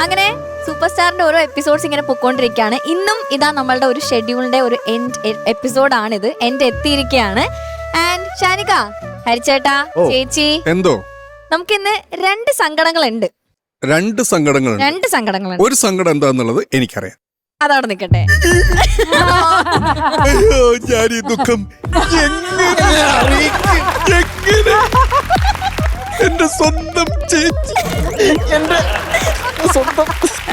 അങ്ങനെ സൂപ്പർ സ്റ്റാറിന്റെ ഓരോ എപ്പിസോഡ്സ് ഇങ്ങനെ പൊക്കോണ്ടിരിക്കുകയാണ്. ഇന്നും ഇതാ നമ്മളുടെ ഒരു ഷെഡ്യൂളിന്റെ ഒരു എൻഡ് എപ്പിസോഡാണിത്. എൻഡ് എത്തിയിരിക്കുകയാണ്. ആൻഡ് ഷാനിക, ഹരിച്ചേട്ടാ, ചേച്ചി, എന്തോ നമുക്കിന്ന് രണ്ട് സങ്കടങ്ങളുണ്ട്. രണ്ട് സങ്കടങ്ങളുണ്ട്. ഒരു സങ്കടം എന്താന്നുള്ളത് എനിക്കറിയാം. അതവിടെ നിൽക്കട്ടെ. അയ്യോ, ഞാൻ ഈ ദുഃഖം എങ്ങനെ അറിയിക്കും? എങ്ങനെ? എന്റെ സ്വന്തം ചേച്ചി, എന്റെ സ്വന്തം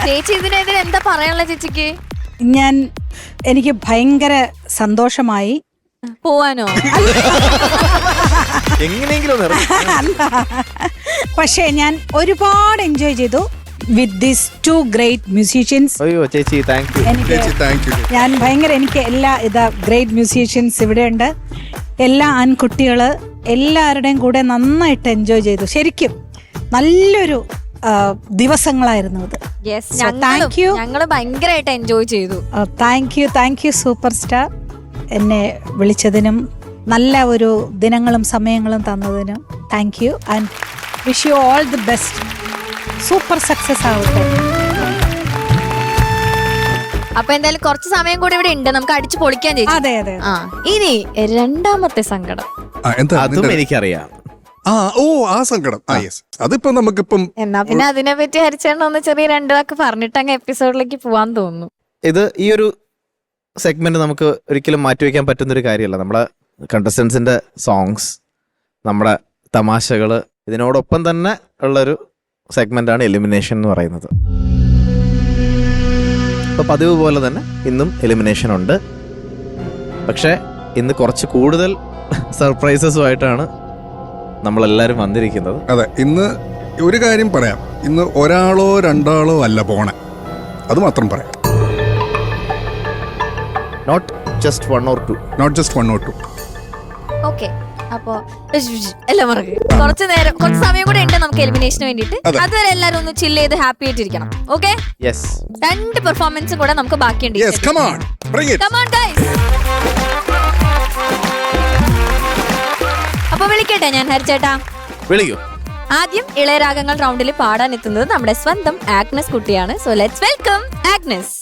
ചേച്ചി ഇതിനെതിരെ എന്താ പറയാനുള്ള ചേച്ചിക്ക്? എനിക്ക് ഭയങ്കര സന്തോഷമായി. പോവാനോ? എങ്ങനെയെങ്കിലും പക്ഷേ ഞാൻ ഒരുപാട് എൻജോയ് ചെയ്തു with these two great musicians. അയ്യോ ചേച്ചി, താങ്ക് യു. ഞാൻ ഭയങ്കര എനിക്ക് എല്ലാ ഗ്രേറ്റ് മ്യൂസീഷ്യൻസ് ഇവിടെയുണ്ട്. എല്ലാ ആൺകുട്ടികള് എല്ലാവരുടെയും കൂടെ നന്നായിട്ട് എൻജോയ് ചെയ്തു. ശരിക്കും നല്ലൊരു ദിവസങ്ങളായിരുന്നു അത്. ഞങ്ങള് ഭയങ്കരമായിട്ട് എൻജോയ് ചെയ്തു. താങ്ക് യു സൂപ്പർ സ്റ്റാർ, എന്നെ വിളിച്ചതിനും നല്ല ഒരു ദിനങ്ങളും സമയങ്ങളും തന്നതിനും thank you. And wish you all the best. Super success ആവട്ടെ. അപ്പൊ എന്തായാലും കുറച്ച് സമയം കൂടി ഇവിടെ ഉണ്ട്, നമുക്ക് അടിച്ചു പൊളിക്കാൻ ചെയ്യും. അതെ അതെ. ഇനി രണ്ടാമത്തെ സങ്കടം അതും എനിക്കറിയാം. ആ സങ്കടം. അതിപ്പോ നമുക്കിപ്പം എന്നാ പിന്നെ അതിനെ പറ്റി ഹരിച്ചേട്ടൻ ഒന്ന് ചെറിയ രണ്ടു വാക്ക് പറഞ്ഞിട്ട് അങ്ങ് എപ്പിസോഡിലേക്ക് പോവാൻ തോന്നുന്നു. ഇത് ഈ ഒരു സെഗ്മെന്റ് നമുക്ക് ഒരിക്കലും മാറ്റിവെക്കാൻ പറ്റുന്നൊരു കാര്യമല്ല. നമ്മുടെ കണ്ടസ്റ്റൻസിന്റെ സോങ്സ്, നമ്മുടെ തമാശകള്, ഇതിനോടൊപ്പം തന്നെ ഉള്ളൊരു സെഗ്മെന്റാണ് എലിമിനേഷൻ എന്ന് പറയുന്നത്. അപ്പൊ പതിവ് പോലെ തന്നെ ഇന്നും എലിമിനേഷൻ ഉണ്ട്. പക്ഷെ ഇന്ന് കുറച്ച് കൂടുതൽ സർപ്രൈസസുമായിട്ടാണ് നമ്മളെല്ലാരും വന്നിരിക്കുന്നത്. അതെ, ഇന്ന് ഒരു കാര്യം പറയാം. ഇന്ന് ഒരാളോ രണ്ടാളോ അല്ല പോണേ, അത് മാത്രം പറയാം. Not just one or two. Okay, അപ്പോ എല്ലാം മറക്കുക. കുറച്ച് സമയം കൂടെ ഉണ്ട് നമുക്ക് എലിമിനേഷന് വേണ്ടിയിട്ട്. അതുവരെ എല്ലാരും ഒന്ന് ചില്ല് ചെയ്ത് ഹാപ്പി ആയിട്ടിരിക്കണം. ഓക്കെ, രണ്ട് പെർഫോമൻസും കൂടെ നമുക്ക് ബാക്കിയുണ്ട്. അപ്പൊ വിളിക്കട്ടെ ഞാൻ ഹരിച്ചേട്ടാ? വിളിക്കൂ. ആദ്യം ഇളയരാഗങ്ങൾ റൗണ്ടിൽ പാടാൻ എത്തുന്നത് നമ്മുടെ സ്വന്തം ആഗ്നസ് കുട്ടിയാണ്. So let's welcome Agnes.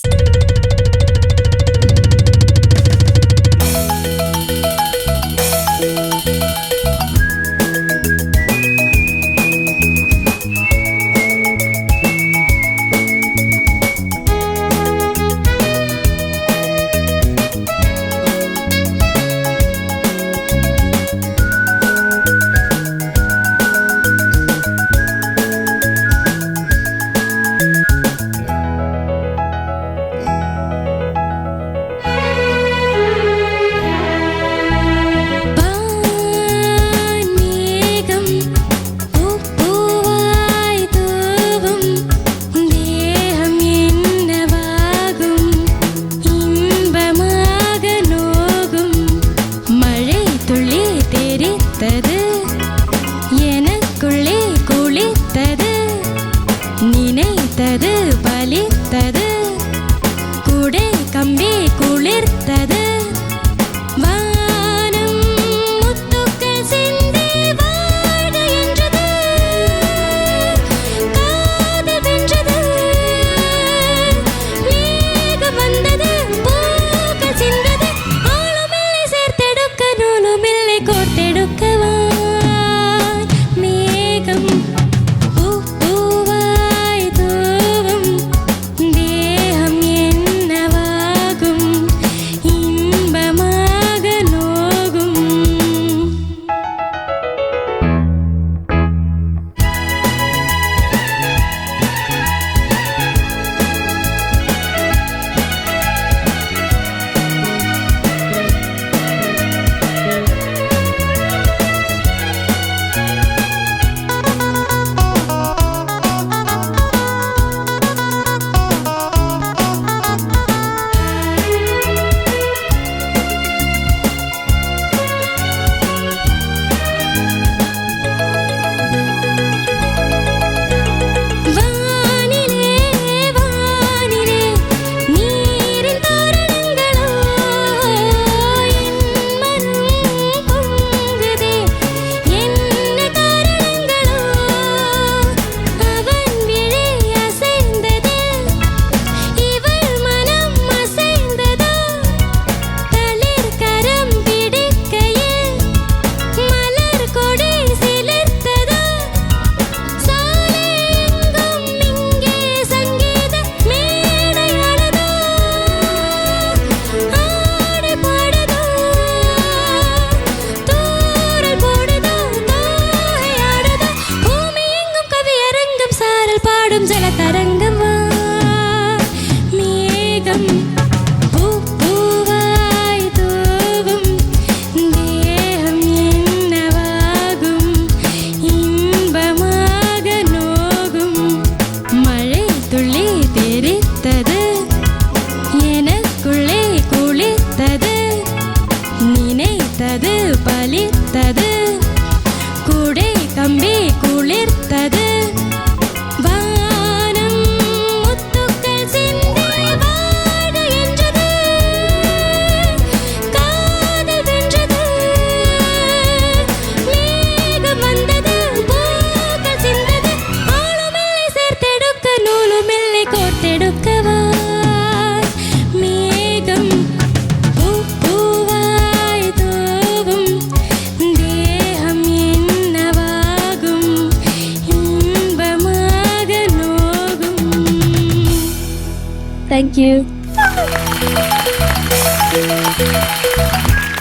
Thank you.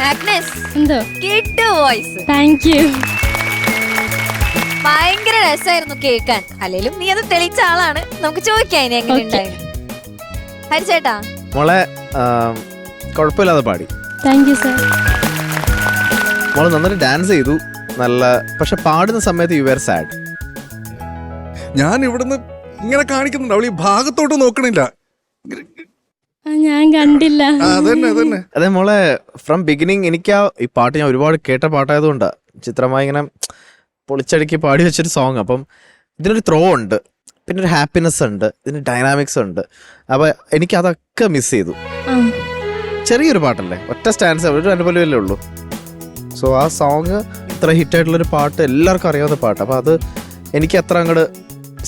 Agnes എന്തോ കിട്ടു വോയിസ്. Thank you. ഭയങ്കര രസമായിരുന്നു കേൾക്കാൻ. അല്ലെങ്കിലും നീ അത് തെളിയിച്ച ആളാണ്. നമുക്ക് ചോദിക്കാം ഇനി എങ്ങനെ ഉണ്ടായിരുന്നു. ഹരിച്ചേട്ടാ മോളെ കുഴപ്പമില്ലാതെ പാടി. Thank you sir. മോള് നന്നായിട്ട് ഡാൻസ് ചെയ്തു. നല്ല, പക്ഷെ പാടുന്ന സമയത്ത് യു ആർ സാഡ്. ഞാൻ ഇവിടുന്ന് ഇങ്ങനെ കാണിക്കുന്നുണ്ട്, അവൾ ഈ ഭാഗത്തോട്ട് നോക്കണില്ല. ഞാൻ കണ്ടില്ല. അതന്നെ അതന്നെ. അതെ മോളെ, ഫ്രം ബിഗിനിങ് എനിക്ക് ഈ പാട്ട് ഞാൻ ഒരുപാട് കേട്ട പാട്ടായതുകൊണ്ടാ ചിത്രമായി ഇങ്ങനെ പൊളിച്ചടുക്കി പാടി വെച്ചൊരു സോങ്. അപ്പം ഇതിനൊരു ത്രോ ഉണ്ട്, പിന്നെ ഒരു ഹാപ്പിനെസ് ഉണ്ട്, ഇതിന് ഡൈനാമിക്സ് ഉണ്ട്. അപ്പോൾ എനിക്ക് അതൊക്കെ മിസ് ചെയ്തു. ചെറിയൊരു പാട്ടല്ലേ, ഒറ്റ സ്റ്റാൻസ്, ഒരു അനുഭവമല്ലേ ഉള്ളൂ. സോ ആ സോങ് ഇത്ര ഹിറ്റായിട്ടുള്ളൊരു പാട്ട്, എല്ലാവർക്കും അറിയാവുന്ന പാട്ട്. അപ്പോൾ അത് എനിക്ക് അത്ര അങ്ങോട്ട്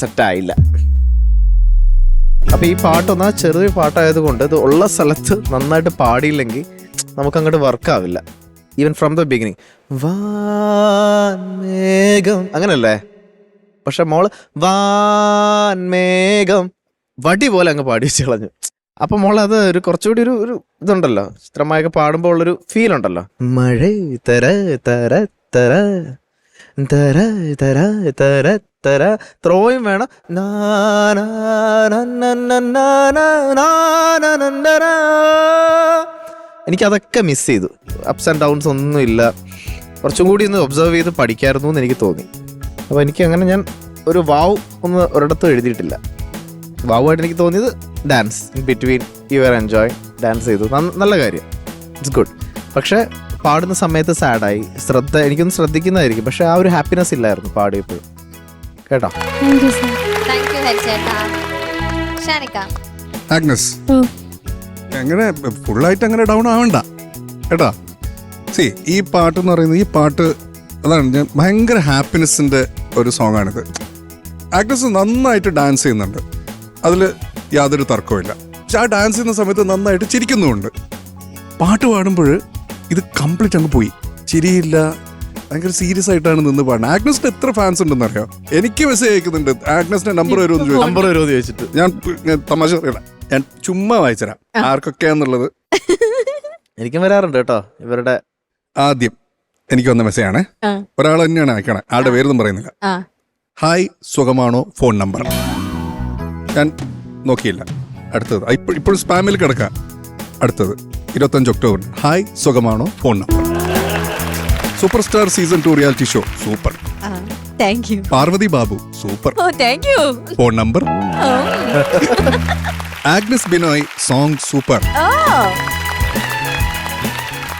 സെറ്റായില്ല. അപ്പോൾ ഈ പാട്ടൊന്നാ ചെറിയൊരു പാട്ടായതുകൊണ്ട് ഇത് ഉള്ള സ്ഥലത്ത് നന്നായിട്ട് പാടിയില്ലെങ്കിൽ നമുക്ക് അങ്ങോട്ട് വർക്കാവില്ല. ഈവൻ ഫ്രം ദ ബിഗിനിങ് വാൻമേഘം അങ്ങനല്ലേ, പക്ഷെ മോള് വാൻമേഘം വടി പോലെ അങ്ങ് പാടി വെച്ച് കളഞ്ഞു. അപ്പൊ മോള് അത് ഒരു കുറച്ചുകൂടി ഒരു ഇതുണ്ടല്ലോ, ചിത്രമായൊക്കെ പാടുമ്പോൾ ഉള്ളൊരു ഫീൽ ഉണ്ടല്ലോ. മഴ തര തര തര തര തര തര തര ത്രോയും വേണം. എനിക്കതൊക്കെ മിസ് ചെയ്തു. അപ്സ് ആൻഡ് ഡൗൺസ് ഒന്നും ഇല്ല. കുറച്ചും കൂടി ഒന്ന് ഒബ്സർവ് ചെയ്ത് പഠിക്കായിരുന്നു എന്ന് എനിക്ക് തോന്നി. അപ്പോൾ എനിക്ക് അങ്ങനെ ഞാൻ ഒരു വാവ് ഒന്ന് ഒരിടത്തും എഴുതിയിട്ടില്ല. വാവായിട്ട് എനിക്ക് തോന്നിയത് dance in between you are enjoy, dance ചെയ്തു, നല്ല കാര്യം, ഇറ്റ്സ് ഗുഡ്. പക്ഷേ പാടുന്ന സമയത്ത് സാഡായി. എനിക്കൊന്ന് ശ്രദ്ധിക്കുന്നതായിരിക്കും, പക്ഷെ ആ ഒരു ഹാപ്പിനെസ് ഇല്ലായിരുന്നു പാടിയപ്പോഴും. കേട്ടോ? Thank you sir. Thank you ഹരിച്ചേട്ടാ. ഷാനിക്ക ആഗ്നസ് ഓ അങ്ങനെ ഫുള്ളായിട്ട് അങ്ങനെ ഡൗൺ ആവണ്ട കേട്ടാ. സി ഈ പാട്ട് എന്ന് പറയുന്നത്, ഈ പാട്ട് അതാണ് ഞാൻ ഭയങ്കര ഹാപ്പിനെസ്സിന്റെ ഒരു സോങ് ആണിത്. ആഗ്നസ് നന്നായിട്ട് ഡാൻസ് ചെയ്യുന്നുണ്ട്, അതിൽ യാതൊരു തർക്കവുമില്ല. പക്ഷെ ആ ഡാൻസ് ചെയ്യുന്ന സമയത്ത് നന്നായിട്ട് ചിരിക്കുന്നുമുണ്ട്. പാട്ട് പാടുമ്പോൾ ഇത് കംപ്ലീറ്റ് അങ്ങ് പോയി, ചിരിയില്ല, ഭയങ്കര സീരിയസ് ആയിട്ടാണ് നിന്ന് പാടുന്നത്. ആഗ്നസിന് എത്ര ഫാൻസ് ഉണ്ടെന്ന് അറിയാം. എനിക്ക് മെസ്സേജ് അയക്കുന്നുണ്ട്, ആഗ്നസിന്റെ നമ്പർ വരുമെന്ന് ചോദിച്ചിട്ട്. ഞാൻ തമാശ പറയണം, ഞാൻ ചുമ്മാ വായിച്ചുതരാം ആർക്കൊക്കെയാന്നുള്ളത്. എനിക്കും വരാറുണ്ട് കേട്ടോ ഇവരുടെ. ആദ്യം എനിക്ക് വന്ന മെസ്സേജ് ആണ്, ഒരാൾ തന്നെയാണ് അയക്കണേ, ആളുടെ പേരൊന്നും പറയുന്നില്ല. ഹായ് സുഖമാണോ, ഫോൺ നമ്പർ. ഞാൻ നോക്കിയില്ല. അടുത്തത് ഇപ്പോഴും സ്പാമിൽ കിടക്കാം. അടുത്തത് 25 ഒക്ടോബർ, ഹായ് സുഖമാണോ, phone number. Super star season 2 reality show super. Thank you. Parvathy Babu super. Thank you. Phone number. Agnes Binoy song super.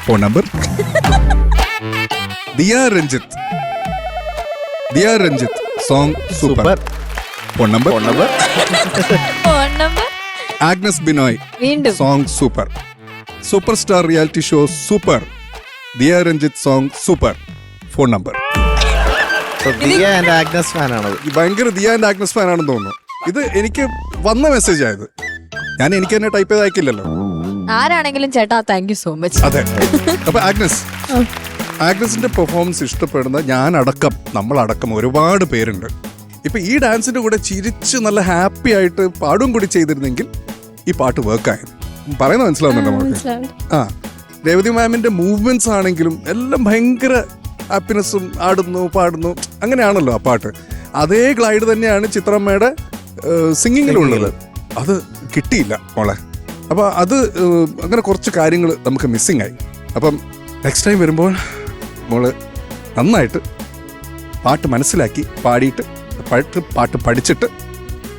Phone number. Diya Ranjith song super. Phone number. Phone number. Agnes Binoy വീണ്ടും song super. Super star reality show super. Diya Ranjith song super. Phone number. Diya and Agnes fan ആണത്. ഭയങ്കര Diya and Agnes fan ആണെന്ന് തോന്നുന്നു. ഇത് എനിക്ക് വന്ന message ആയത്, ഞാൻ എനിക്ക് തന്നെ ടൈപ്പ് ചെയ്ത് അയക്കില്ലല്ലോ. ആരാണെങ്കിലും ചേട്ടാ താങ്ക് യു സോ മച്ച്. അതെ. അപ്പൊ ആഗ്നസിന്റെ പെർഫോമൻസ് ഇഷ്ടപ്പെടുന്ന ഞാനടക്കം, നമ്മളടക്കം ഒരുപാട് പേരുണ്ട്. ഇപ്പൊ ഈ ഡാൻസിന്റെ കൂടെ ചിരിച്ച് നല്ല ഹാപ്പി ആയിട്ട് പാടും കൂടി ചെയ്തിരുന്നെങ്കിൽ ഈ പാട്ട് വർക്കായത്. പറയുന്നത് മനസ്സിലാവുന്നുണ്ടോ നമുക്ക്? ആ, രേവതി മാമിന്റെ മൂവ്മെന്റ്സ് ആണെങ്കിലും എല്ലാം ഭയങ്കര ഹാപ്പിനെസ്സും, ആടുന്നു പാടുന്നു, അങ്ങനെയാണല്ലോ ആ പാട്ട്. അതേ ഗ്ലൈഡ് തന്നെയാണ് ചിത്രമ്മയുടെ സിംഗിങ്ങിലുള്ളത്. അത് കിട്ടിയില്ല മോളെ. അപ്പൊ അത് അങ്ങനെ കുറച്ച് കാര്യങ്ങൾ നമുക്ക് മിസ്സിങ് ആയി. അപ്പം നെക്സ്റ്റ് ടൈം വരുമ്പോൾ മോള് നന്നായിട്ട് പാട്ട് മനസ്സിലാക്കി പാടിയിട്ട് പാട്ട് പഠിച്ചിട്ട്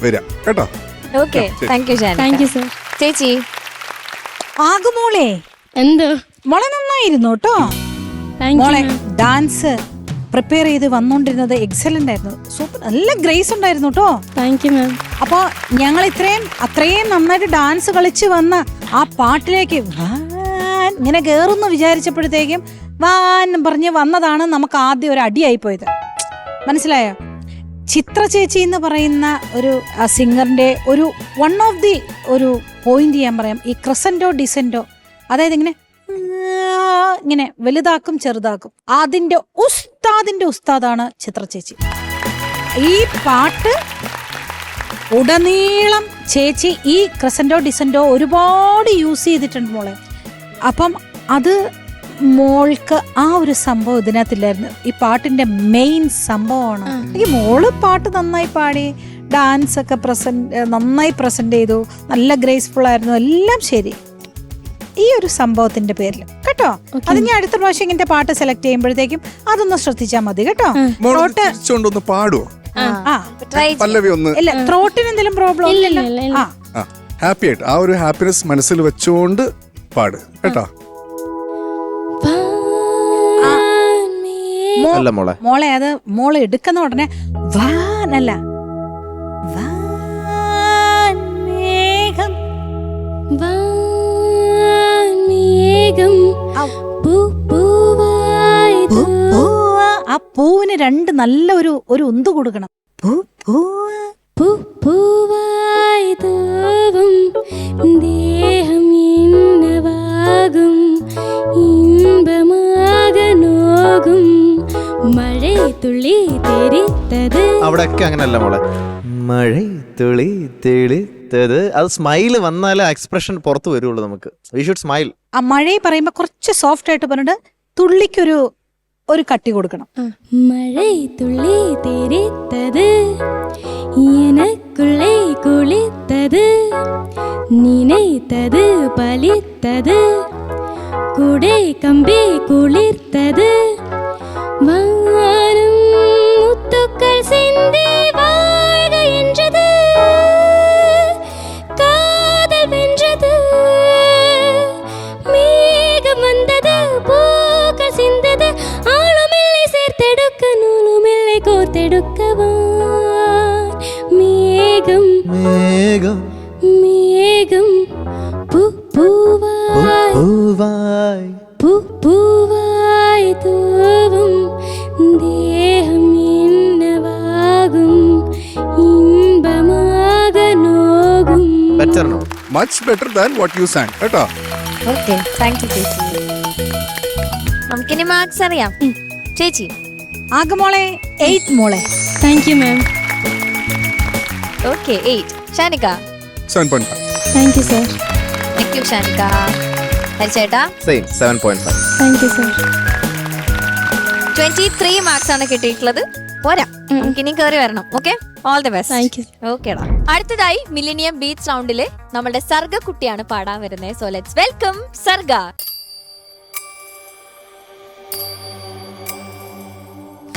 വരാം കേട്ടോ. Okay, thank you Shanika. Thank you sir. ചേച്ചി ആകുമോളെ എന്തോ മോളെ നന്നായിരുന്നു കേട്ടോ. താങ്ക് മോളെ യു. ഡാൻസ് പ്രിപ്പയർ ചെയ്ത് വന്നോണ്ടിരുന്നത് എക്സലന്റ് ആയിരുന്നു, സൂപ്പർ, നല്ല ഗ്രേസ് ഉണ്ടായിരുന്നു കേട്ടോ. താങ്ക് യു മാം. അപ്പോൾ ഞങ്ങൾ അത്രയും നന്നായിട്ട് ഡാൻസ് കളിച്ച് വന്ന ആ പാട്ടിലേക്ക് വാൻ ഇങ്ങനെ കയറുന്നു വിചാരിച്ചപ്പോഴത്തേക്കും വാൻ പറഞ്ഞ് വന്നതാണ് നമുക്ക് ആദ്യം ഒരു അടിയായി പോയത്. മനസ്സിലായോ? ചിത്ര ചേച്ചി എന്ന് പറയുന്ന ഒരു സിംഗറിന്റെ ഒരു വൺ ഓഫ് ദി ഒരു പോയിന്റ് ഞാൻ പറയാം, ഈ ക്രസൻറ്റോ ഡിസെൻറ്റോ, അതായത് ഇങ്ങനെ വലുതാക്കും ചെറുതാക്കും, അതിന്റെ ഉസ്താദിന്റെ ഉസ്താദാണ് ചിത്ര ചേച്ചി. ഈ പാട്ട് ഉടനീളം ചേച്ചി ഈ ക്രസൻറ്റോ ഡിസൻറ്റോ ഒരുപാട് യൂസ് ചെയ്തിട്ടുണ്ട് മോളെ. അപ്പം അത് മോൾക്ക് ആ ഒരു സംഭവം ഇതിനകത്തില്ലായിരുന്നു. ഈ പാട്ടിന്റെ മെയിൻ സംഭവമാണ്. ഈ മോള് പാട്ട് നന്നായി പാടി, ഡാൻസ് ഒക്കെ നന്നായി പ്രസന്റ് ചെയ്തു, നല്ല ഗ്രേസ്ഫുൾ ആയിരുന്നു, എല്ലാം ശരി. ഈ ഒരു സംഭവത്തിന്റെ പേരിൽ കേട്ടോ. അത് ഞാൻ അടുത്ത പ്രാവശ്യം ഇങ്ങനത്തെ പാട്ട് സെലക്ട് ചെയ്യുമ്പോഴത്തേക്കും അതൊന്ന് ശ്രദ്ധിച്ചാൽ മതി കേട്ടോ. മോളൊന്ന് പാടുവോ? പല്ലവി ഒന്ന്. ഇല്ല, ത്രോട്ടിന് എന്തെങ്കിലും പ്രോബ്ലം ഇല്ലല്ലോ. ഹാപ്പി ആയിട്ട് ആ ഒരു ഹാപ്പിനെസ് മനസ്സിൽ വെച്ചുകൊണ്ട് പാട് കേട്ടോ. മോളെ അത് മോളെ എടുക്കുന്ന ഉടനെ വാനല്ല, ആ പൂവിന് രണ്ട് നല്ല ഒരു ഉന്ത് കൊടുക്കണം. ദേഹം എന്നവാകും ഇമ്പമാകനോകും മഴ തുള്ളി തെരിത്തത്. അവിടെയൊക്കെ അങ്ങനല്ല മോളെ, മഴ തുള്ളി തെളിത്തത്. അത് സ്മൈല് വന്നാലേ എക്സ്പ്രഷൻ പുറത്ത് വരുള്ളൂ നമുക്ക്. We should smile. ആ മഴയെ പറയുമ്പോ കുറച്ച് സോഫ്റ്റ് ആയിട്ട് പറഞ്ഞിട്ട് തുള്ളിക്കൊരു കട്ടി കൊടുക്കണം. മഴ തുള്ളി തെരിത്തത് எனக்குள்ளே குளித்தது நினைத்தது பலித்தது குடை கம்பி குளிர்த்தது வானம் முத்துக்கள் சிந்தி வாழ்க என்றது காதல் வென்றது மேகம் வந்தது பூக்கள் சிந்தது ஆளுமில்லை சேர்த்தெடுக்க நூலுமில்லை கோர்த்தெடுக்கவா மேகம் மேகம் மேகம் பூவாய் பூவாய் பூவாய் தூவும் தேகம் என்னவாகும் இன்பமாக நோகும். Better no, much better than what you sang കേട്ടോ. ഓക്കെ, താങ്ക് യു ചേച്ചി. നമുക്കിനി മാർക്സ് അറിയാം. ചേച്ചി ആകെ മോളെ 8 മോളെ. Thank you ma'am. Okay 8. Shanika 7.5. Thank you sir. Thank you Shanika. ഹരിച്ചേട്ടാ same 7.5. Thank you sir. 23 marks ആണ് കിട്ടിയിട്ടുള്ളത്. പോരാ, നമുക്കിനി കയറി വരണം. Okay, all the best. Thank you. ഓക്കേടാ. അടുത്തതായി മില്ലേനിയം ബീച്ച് റൗണ്ടില് നമ്മുടെ സർഗ കുട്ടിയാണ് പാടാൻ വരുന്നത്. So let's welcome Sarga.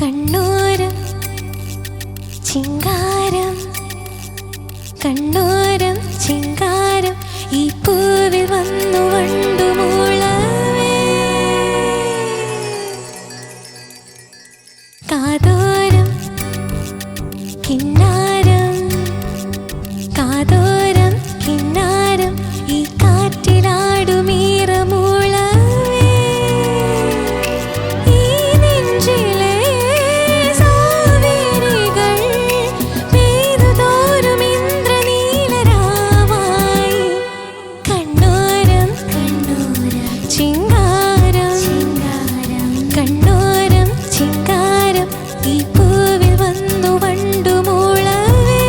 കണ്ണൂരം ചിങ്കാരം കണ്ണൂരം ചിങ്കാരം ഈ പൂവിൽ വന്നു വണ്ടുമൂളവേ കാതോരം കിന്നാരം കാതോരം കിന്നാരം ഈ കാറ്റിലാടുമീറമൂളവേ ഈ നെഞ്ചിലെ സാവേരികൾ പെയ്തുതോറും ഇന്ദ്രനീലരാവായി കണ്ണോരം ചിങ്കാരം കണ്ണോരം ചിങ്കാരം ഈ പൂവിൽ വന്നു വണ്ടുമൂളവേ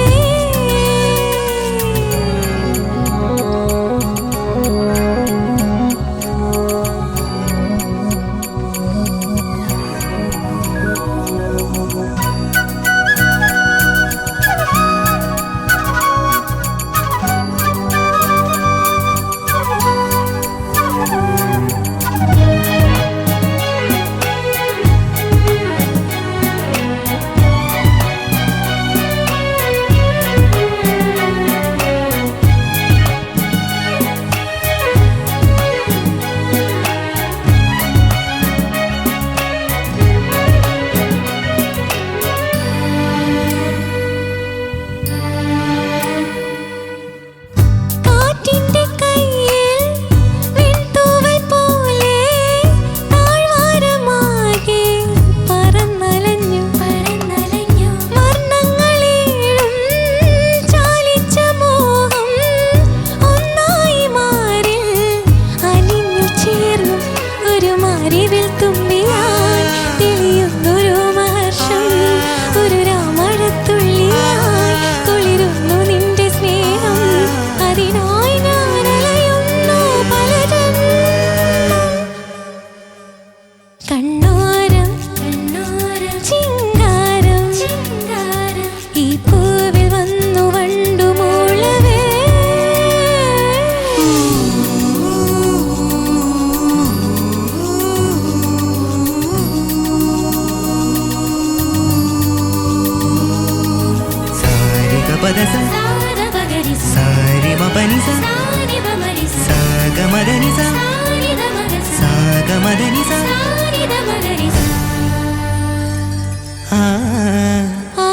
പനിസ സാഗമദനിസ സാഗമദനിസ ആ ആ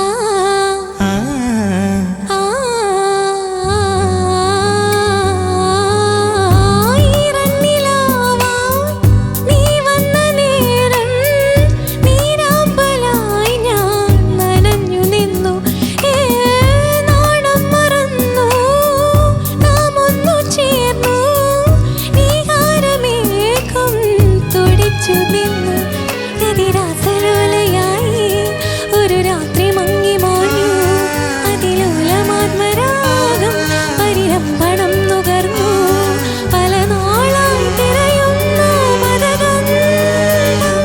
ഒരു രാത്രി മങ്ങി മാഞ്ഞു അതിലോലമാത്മരാഗം പരിരംഭണം നുകർന്നു പല നാളായി തിരയുന്നു മദഗന്ധം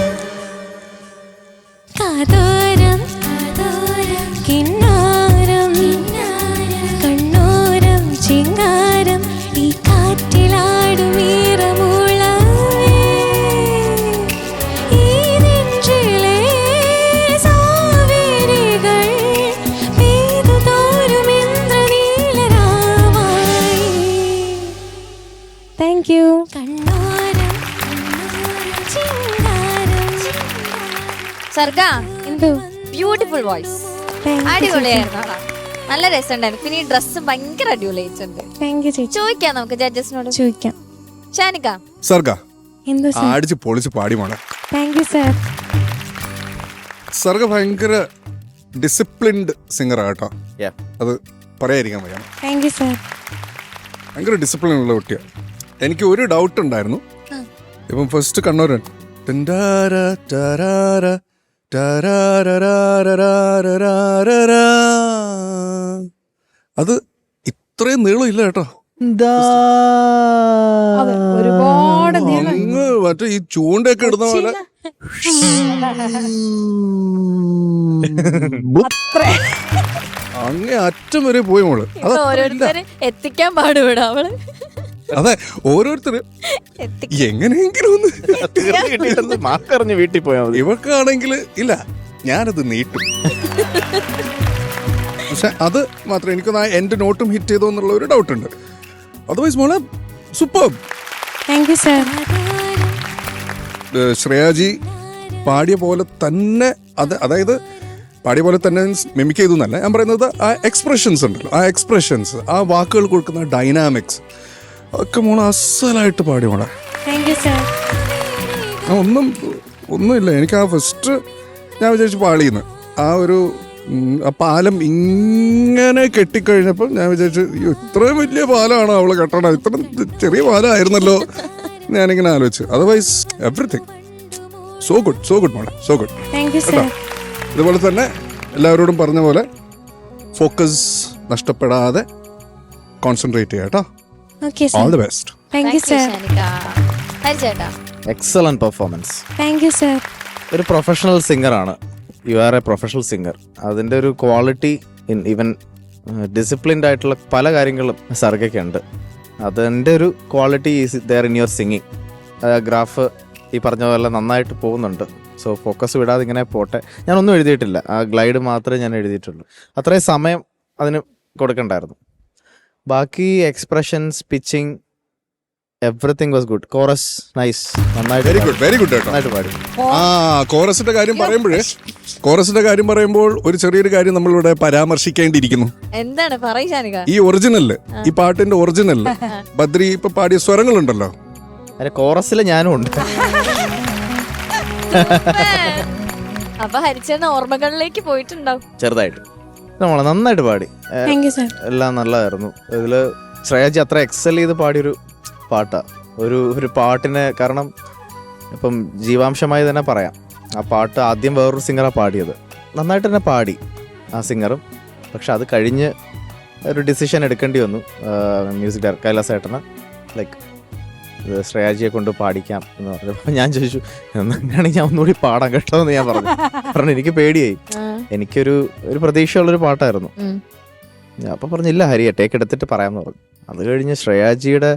കാതോരം കിന്നാരം കണ്ണോരം ചിങ്കാരം ഈ കാറ്റിലാടും ഈറമുളവേ ഈ നെഞ്ചിലെ സാവേരികൾ പെയ്തു തോരും ഇന്ദ്രനീലരാവായി. Thank you. കണ്ണോരം ചിങ്കാരം സർഗ എന്തോ ബ്യൂട്ടിഫുൾ വോയിസ്, അടിപൊളിയായിരുന്നു കേട്ടോ. നല്ല രസമുണ്ടായിരുന്നു. പിന്നെ ഈ ഡ്രസ്സ് ഭയങ്കര അടിപൊളിയായിട്ടുണ്ട്. താങ്ക് യു ചേച്ചി. ചോദിക്കാം നമുക്ക് ജഡ്ജസിനോട്. ചോദിക്കാം. ഷാനിക, സർഗ എന്തോ സാർ? അടിച്ച് പൊളിച്ച് പാടി മോളെ. Thank you sir. സർഗ ഭയങ്കര ഡിസിപ്ലിൻഡ് സിംഗറാ കേട്ടോ. Yeah. അത് പറയാതിരിക്കാൻ വയ്യ. Thank you sir. ഭയങ്കര ഡിസിപ്ലിൻ ഉള്ള കുട്ടിയാണ്. എനിക്ക് ഒരു ഡൗട്ട് ഉണ്ടായിരുന്നു. ഇപ്പം ഫസ്റ്റ് കണ്ണൂരൻ അത് ഇത്രയും നീളം ഇല്ല കേട്ടോ. അതെ, ഒരുപാട് നീളം. അങ്ങ് മറ്റേ ഈ ചൂണ്ടൊക്കെ ഇടുന്ന പോലെ അങ്ങേ അറ്റം വരെ പോയി മോള്. അത് ഓരോരുത്തര് എത്തിക്കാൻ പാടുപെടാ അവള്. അതെ, ഓരോരുത്തര് എങ്ങനെയെങ്കിലും ഒന്ന് മാർക്കറിഞ്ഞ് വീട്ടിൽ പോയാൽ മതി. ഇവക്കാണെങ്കിൽ ഇല്ല, ഞാനത് നീട്ടും. പക്ഷെ അത് മാത്രം എനിക്കൊന്ന് ആ എന്റെ നോട്ടും ഹിറ്റ് ചെയ്തോ എന്നുള്ള ഒരു ഡൗട്ട് ഉണ്ട്. അതർവൈസ് മോളെ സൂപ്പർ. Thank you sir. ശ്രേയാജി പാടിയ പോലെ തന്നെ അതായത് പാടിയ പോലെ തന്നെ മിമിക് ചെയ്തു എന്നല്ല ഞാൻ പറയുന്നത്. ആ എക്സ്പ്രഷൻസ് ഉണ്ടല്ലോ, ആ എക്സ്പ്രഷൻസ്, ആ വാക്കുകൾ കൊടുക്കുന്ന ഡൈനാമിക്സ് ഒക്കെ മോളെ അസലായിട്ട് പാടി മോളെ. Thank you sir. ഒന്നുമില്ല, എനിക്ക് ആ ഫസ്റ്റ് ഞാൻ വിചാരിച്ചു പാളിയെന്ന്. ആ ഒരു ആ പാലം ഇങ്ങനെ കെട്ടിക്കഴിഞ്ഞപ്പോൾ ഞാൻ വിചാരിച്ചു ഇത്രയും വലിയ പാലമാണോ അവള് കെട്ടണം, ഇത്ര ചെറിയ പാലമായിരുന്നല്ലോ ഞാനിങ്ങനെ ആലോചിച്ചു. അതർവൈസ് എവറിത്തിങ് സോ ഗുഡ് മോളെ, so good. Thank you sir. ഇതുപോലെ തന്നെ എല്ലാവരോടും പറഞ്ഞ പോലെ ഫോക്കസ് നഷ്ടപ്പെടാതെ കോൺസെൻട്രേറ്റ് ചെയ്യാം കേട്ടോ. Okay all sir. The best. Thank you sir. Shanika. ഹരിചേട്ടാ, excellent performance. Thank you sir. ഒരു പ്രൊഫഷണൽ സിംഗറാണ്. You are a professional singer. അതിൻ്റെ ഒരു ക്വാളിറ്റി ഇൻ ഈവൻ ഡിസിപ്ലിൻഡ് ആയിട്ടുള്ള പല കാര്യങ്ങളും സർഗയ്ക്കുണ്ട്. അതിൻ്റെ ഒരു quality is there in your singing. Graph ഈ പറഞ്ഞ പോലെ നന്നായിട്ട് പോകുന്നുണ്ട്. സോ ഫോക്കസ് വിടാതെ ഇങ്ങനെ പോട്ടെ. ഞാനൊന്നും എഴുതിയിട്ടില്ല, ആ ഗ്ലൈഡ് മാത്രമേ ഞാൻ എഴുതിയിട്ടുള്ളൂ. അത്രയും സമയം അതിന് കൊടുക്കണ്ടായിരുന്നു. ബാക്കി expressions, pitching, everything was good. Chorus nice, നന്നായിട്ട് വെരി ഗുഡ് കേട്ടോ. നന്നായിട്ട് പാടി. ആ കോറസിന്റെ കാര്യം പറയുമ്പോൾ ഒരു ചെറിയൊരു കാര്യം നമ്മളിവിടെ പരാമർശിക്കേണ്ടിയിരിക്കുന്നു. എന്താണ് പറയ് ഷാനിക. ഈ ഒറിജിനല്, ഈ പാട്ടിന്റെ ഒറിജിനല് ബദ്രി ഇപ്പൊ പാടിയ സ്വരങ്ങളുണ്ടല്ലോ, അതിന്റെ കോറസിൽ ഞാനും ഉണ്ട്. അപ്പൊ ഹരിച്ചേട്ടൻ ഓർമ്മകളിലേക്ക് പോയിട്ടുണ്ടാവും ചെറുതായിട്ട്. നമ്മളെ നന്നായിട്ട് പാടി. Thank you sir. എല്ലാം നല്ലതായിരുന്നു. ഇതില് ശ്രേയാജി അത്ര എക്സൽ ചെയ്ത് പാടിയൊരു പാട്ടാ. ഒരു പാട്ടിന് കാരണം ഇപ്പം ജീവാംശമായി തന്നെ പറയാം. ആ പാട്ട് ആദ്യം വേറൊരു സിംഗറാണ് പാടിയത്. നന്നായിട്ട് തന്നെ പാടി ആ സിംഗറും. പക്ഷെ അത് കഴിഞ്ഞ് ഒരു ഡിസിഷൻ എടുക്കേണ്ടി വന്നു മ്യൂസിക് ഡയറക്ടർ കൈലാസേട്ടന്. ലൈക്ക് ശ്രേയാജിയെ കൊണ്ട് പാടിക്കാം എന്ന് പറഞ്ഞപ്പോൾ ഞാൻ ചോദിച്ചു അങ്ങനെയാണെങ്കിൽ ഞാൻ ഒന്നുകൂടി പാടാം കേട്ടോ എന്ന് ഞാൻ പറഞ്ഞു. എനിക്ക് പേടിയായി. എനിക്കൊരു പ്രതീക്ഷയുള്ളൊരു പാട്ടായിരുന്നു. ഞാൻ അപ്പം പറഞ്ഞില്ല ഹരിയെ ടേക്ക് എടുത്തിട്ട് പറയാമെന്ന് പറഞ്ഞു. അത് കഴിഞ്ഞ് ശ്രേയാജിയുടെ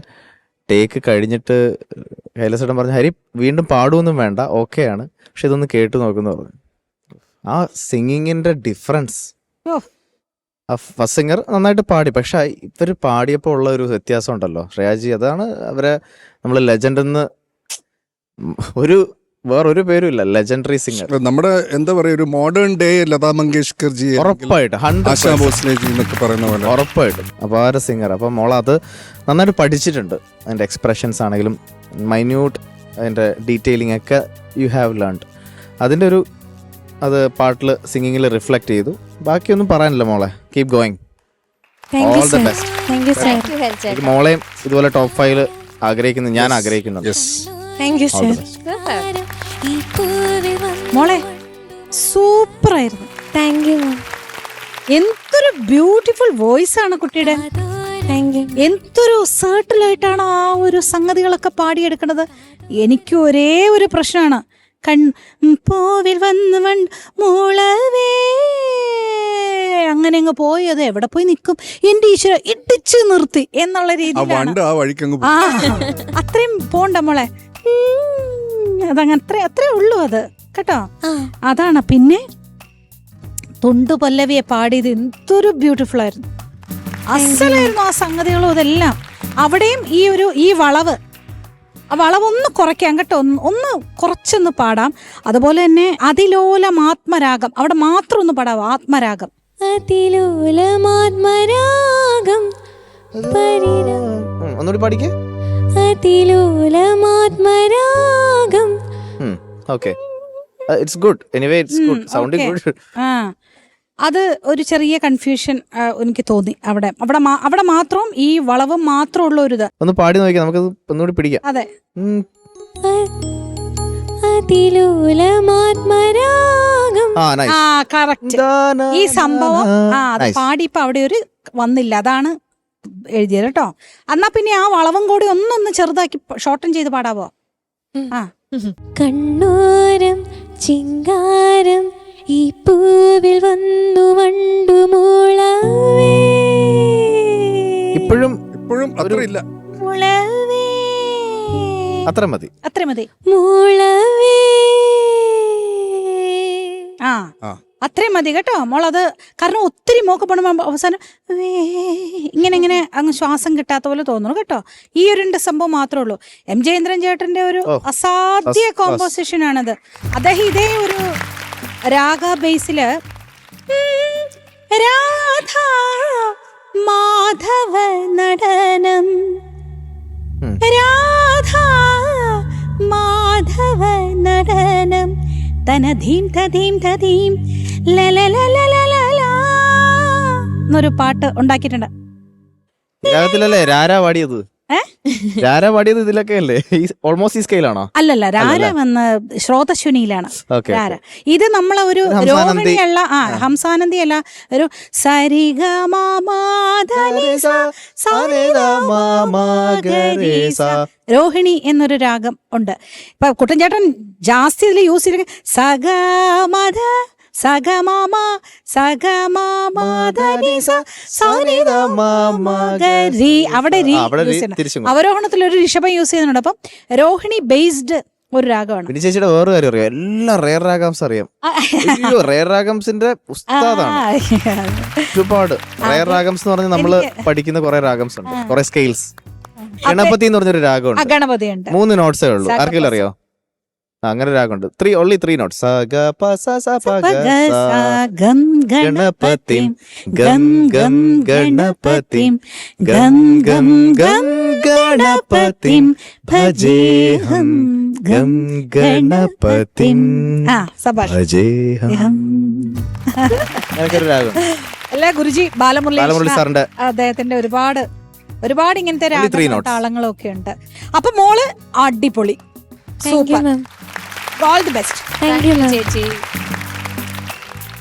ടേക്ക് കഴിഞ്ഞിട്ട് കൈലാസേട്ടൻ പറഞ്ഞു ഹരി വീണ്ടും പാടുമൊന്നും വേണ്ട, ഓക്കെയാണ്, പക്ഷെ ഇതൊന്ന് കേട്ടു നോക്കുന്നു പറഞ്ഞു. ആ സിംഗിങ്ങിന്റെ ഡിഫറൻസ് ഫസ്റ്റ് സിംഗർ നന്നായിട്ട് പാടി. പക്ഷെ ഇവർ പാടിയപ്പോൾ ഉള്ള ഒരു വ്യത്യാസം ഉണ്ടല്ലോ ശ്രേയാജി, അതാണ് അവരെ നമ്മൾ ലെജൻഡ് എന്ന് വേറൊരു പേരും ഇല്ല, ലെജൻഡറി സിംഗർ. നമ്മുടെ എന്താ പറയാ, ഒരു മോഡേൺ ഡേ ലതാ മങ്കേഷ്കർ ജി, ഉറപ്പായിട്ട് ആശാ ഭോസ്ലെ ജി എന്നൊക്കെ പറയുന്ന പോലെ ഉറപ്പായിട്ടും അപാര സിംഗർ. അപ്പം മോൾ അത് നന്നായിട്ട് പഠിച്ചിട്ടുണ്ട്. അതിൻ്റെ എക്സ്പ്രഷൻസ് ആണെങ്കിലും മൈന്യൂട്ട് അതിൻ്റെ ഡീറ്റെയിലിംഗ് ഒക്കെ യു ഹാവ് ലേൺഡ്. അതിൻ്റെ ഒരു അത് പാട്ടിൽ സിംഗിങ്ങിൽ റിഫ്ലക്ട് ചെയ്തു. ബാക്കിയൊന്നും പറയാനില്ല മോളെ. Keep going. Thank you all the sir. Best. Thank you sir. എനിക്ക് മോളെയും ഇതുപോലെ ടോപ്പ് 5 ആഗ്രഹിക്കുന്നു, ഞാൻ ആഗ്രഹിക്കുന്നുണ്ട്. യെസ്. Thank you sir. ഈ പൂവിൽ വന്നു മോളെ സൂപ്പറായിരുന്നു. താങ്ക് യു മാം. എന്തൊരു ബ്യൂട്ടിഫുൾ വോയിസ് ആണ് കുട്ടിയുടെ. Thank you. എന്തൊരു സർട്ടിലായിട്ടാണ് ആ ഒരു സംഗതികളൊക്കെ പാടിയെടുക്കുന്നത്. എനിക്ക് ഒരേ ഒരു പ്രശ്നമാണ്, പൂവിൽ വന്ന് മൂളവേ അങ്ങനെ അങ്ങ് പോയി, അത് എവിടെ പോയി നിൽക്കും എന്റെ ഈശ്വര, ഇടിച്ചു നിർത്തി എന്നുള്ള ആ രീതിയിലാണ്. വണ്ട് ആ വഴിക്കങ്ങ് ആ അത്രയും പോണ്ട മോളെ. അതങ്ങനെ അത്രേ ഉള്ളൂ അത് കേട്ടോ. അതാണ്. പിന്നെ തുണ്ടു പല്ലവിയെ പാടിയത് എന്തൊരു ബ്യൂട്ടിഫുൾ ആയിരുന്നു, അസലായിരുന്നു ആ സംഗതികളും ഇതെല്ലാം. അവിടെയും ഈ വളവ്, ആ വളവൊന്ന് കുറയ്ക്കാം കേട്ടോ, ഒന്ന് കുറച്ചൊന്ന് പാടാം. അതുപോലെ തന്നെ അതിലോലം ആത്മരാഗം, അവിടെ മാത്രം ഒന്ന് പാടാം. ആത്മരാഗം, അതിലോലമാത്മരാഗം ഒന്നുകൂടി പാടിക്കേ. അതിലോലമാത്മരാഗം. Okay, it's good. Anyway it's good, sounding good. ആ അത് ഒരു ചെറിയ കൺഫ്യൂഷൻ എനിക്ക് തോന്നി. അവിടെ മാത്രം ഈ വളവ് മാത്രം ഉള്ള ഒരു ഇത്. ഒന്ന് പാടി നോക്കിയാൽ നമുക്കത് ഒന്നുകൂടി പിടിക്കാം. അതെ, അതിലോലമാത്മരാഗം. ആ നൈസ്. ആ കറക്റ്റ്. ഈ സംഭവം അത് പാടി ഇപ്പൊ അവിടെ ഒരു വന്നില്ല, അതാണ് എഴുതിയത് കേട്ടോ. എന്നാ പിന്നെ ആ വളവും കൂടി ഒന്നൊന്ന് ചെറുതാക്കി ഷോർട്ടൻ ചെയ്ത് പാടാവോ? ആ കണ്ണോരം ചിങ്കാരം ഈ പൂവിൽ വന്നു വണ്ടു മൂളവേ. ഇപ്പോഴും അത്ര ഇല്ല. മുളവേ. അത്ര മതി. അത്ര മതി. മൂളവേ. ആ അത്രയും മതി കേട്ടോ മോളത്. കാരണം ഒത്തിരി മോക്ക് പണുമ്പോ അവസാനം ഇങ്ങനെ അങ്ങ് ശ്വാസം കിട്ടാത്ത പോലെ തോന്നുന്നു കേട്ടോ. ഈ ഒരു സംഭവം മാത്രമേ ഉള്ളൂ. എം ജയേന്ദ്രൻ ചേട്ടന്റെ ഒരു അസാധ്യ കോമ്പോസിഷൻ ആണത്. അദ്ദേഹം ഇതേ ഒരു രാഗ ബേസില് രാധ മാധവ നടനം, രാധ മാധവ നടനം തനധീം തധീം തധീം എന്നൊരു പാട്ട് ഉണ്ടാക്കിയിട്ടുണ്ട്. രാഗത്തിലല്ലേ രാര പാടിയത്? രാര പാടിയത് ഇതിലൊക്കെ അല്ലേ? ഓൾമോസ്റ്റ് ഈ സ്കെയിലാണോ? അല്ലല്ല, രാര വന്ന് ശ്രോതശ്വനിയിലാണ് രാര. ഇത് നമ്മളെ ഒരു ഹംസാനന്ദി. രോഹിണിയല്ല, ഹംസാനന്ദി അല്ല, ഒരു രോഹിണി എന്നൊരു രാഗം ഉണ്ട്. ഇപ്പൊ കുട്ടൻചേട്ടൻ ജാസ്തി ഇതിൽ യൂസ് ചെയ്ത സഗമധ സഗമാമ സഗമാമധരി സരിഗമഗരി, അവിടെ അവരോഹണത്തിൽ ഒരു ഋഷഭം യൂസ് ചെയ്യുന്നുണ്ട്. അപ്പം രോഹിണി ബേസ്ഡ് ഒരു രാഗമാണ്. പിന്നെ ചേച്ചിയുടെ വേറെ കാര്യം അറിയാം, എല്ലാം റെയർ രാഗംസ് അറിയാം. റെയർ രാഗംസിന്റെ ഉസ്താദാണ്. ഒരുപാട് റെയർ രാഗംസ് എന്ന് പറഞ്ഞാൽ നമ്മള് പഠിക്കുന്ന കുറെ രാഗംസ് ഉണ്ട്, കുറെ സ്കെയിൽസ്. ഗണപതി എന്ന് പറഞ്ഞൊരു രാഗമുണ്ട്, ഗണപതി ഉണ്ട്. 3 നോട്ട്സേ ഉള്ളൂ. ആർക്കെങ്കിലും അറിയോ? അങ്ങനെ രാഗമുണ്ട്. only 3 notes. ഗണപതിം ഗം ഗം ഗണപതിം ഗം ഗം ഗം ഗണപതിം ഭജേഹം ഗം ഗണപതിം ഭജേഹം. അങ്ങനൊക്കെ ഒരു രാഗം. അല്ല ഗുരുജി ബാലമുരളി സാറിന്റെ അദ്ദേഹത്തിന്റെ ഒരുപാട് ഇങ്ങനത്തെ താളങ്ങളും ഒക്കെ ഉണ്ട്. അപ്പൊ മോള് അടിപൊളി, super, all the best. Thank you മാം. ചേച്ചി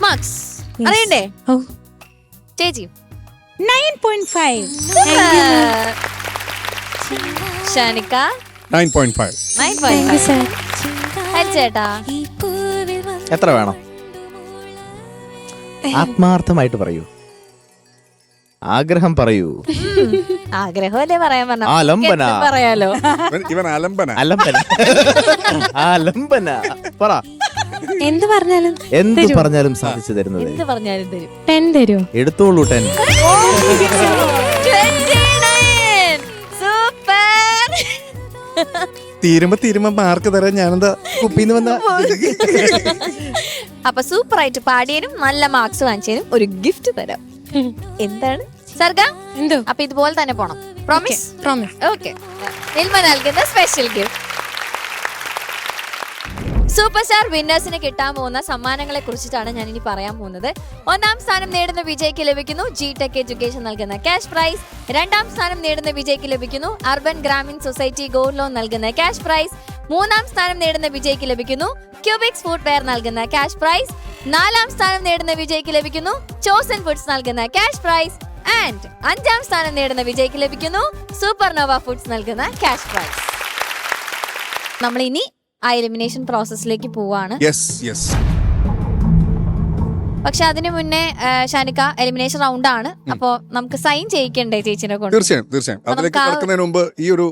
മാർക്സ് അറിയണ്ടേ? ഓ ചേച്ചി 9.5. ഷാനിക്ക 9.5. Thank you sir. ചേട്ടാ ഈ പൂവിൽ വന്നു എത്ര വേണം? ആത്മാർത്ഥമായിട്ട് പറയൂ, ആഗ്രഹം പറയൂ. ആഗ്രഹമല്ലേ പറയാൻ പറഞ്ഞ ആലംബന. പറയാലോ. ഇവൻ അലംബന. ആലംബന പറ. എന്ത് പറഞ്ഞാലും എന്ത് പറഞ്ഞാലും സാധിച്ചു തരുന്നത്. എന്ത് പറഞ്ഞാലും തരും. 10 തരുമോ? എടുത്തോളൂ 10. 29. സൂപ്പർ. തീരുമ്പോ മാർക്ക് തരാൻ ഞാനെന്താ കുപ്പിന്ന് വന്ന. അപ്പൊ സൂപ്പർ ആയിട്ട് പാടിയതിനും നല്ല മാർക്സ് വാങ്ങിച്ചതിനും ഒരു ഗിഫ്റ്റ് തരാം. എന്താണ് സർഗ? എന്തോ? അപ്പൊ ഇതുപോലെ തന്നെ പോണം. പ്രോമിസ്? പ്രോമിസ്. ഓക്കെ. നിൽമ നൽകുന്ന സ്പെഷ്യൽ ഗിഫ്റ്റ്. സൂപ്പർ സ്റ്റാർ വിന്നേഴ്സിന് കിട്ടാൻ പോകുന്ന സമ്മാനങ്ങളെ കുറിച്ചിട്ടാണ് ഞാൻ ഇനി പറയാൻ പോകുന്നത്. 1ാം സ്ഥാനം നേടുന്ന വിജയ്ക്ക് ലഭിക്കുന്നു G-Tech എഡ്യൂക്കേഷൻ നൽകുന്ന ക്യാഷ് പ്രൈസ്. 2ാം സ്ഥാനം നേടുന്ന വിജയ്ക്ക് ലഭിക്കുന്നു urban Grameen society gold loan നൽകുന്ന ക്യാഷ് പ്രൈസ്. 3ാം സ്ഥാനം നേടുന്ന വിജയ്ക്ക് ലഭിക്കുന്നു ക്യൂബിക്സ് ഫുഡ് വെയർ നൽകുന്ന ക്യാഷ് പ്രൈസ്. 4ാം സ്ഥാനം നേടുന്ന വിജയ്ക്ക് ലഭിക്കുന്നു ചോസൻ ഫുഡ്സ് നൽകുന്ന ക്യാഷ് പ്രൈസ്. ആൻഡ് 5ാം സ്ഥാനം നേടുന്ന വിജയ്ക്ക് ലഭിക്കുന്നു സൂപ്പർനോവ ഫുഡ്സ് നൽകുന്ന ക്യാഷ് പ്രൈസ്. നമ്മൾ ഇനി ആ എലിമിനേഷൻ പ്രോസസ്സിലേക്ക് പോവാണ്. പക്ഷെ അതിനു മുന്നേ ഷാനിക്ക, എലിമിനേഷൻ റൗണ്ട് ആണ്. അപ്പോ നമുക്ക് സൈൻ ചെയ്യിക്കണ്ടേ ചേച്ചിനെ കൊണ്ട്? തീർച്ചയായും അതിലേക്ക് കടക്കുന്നതിന് മുമ്പ് ഈ ഒരു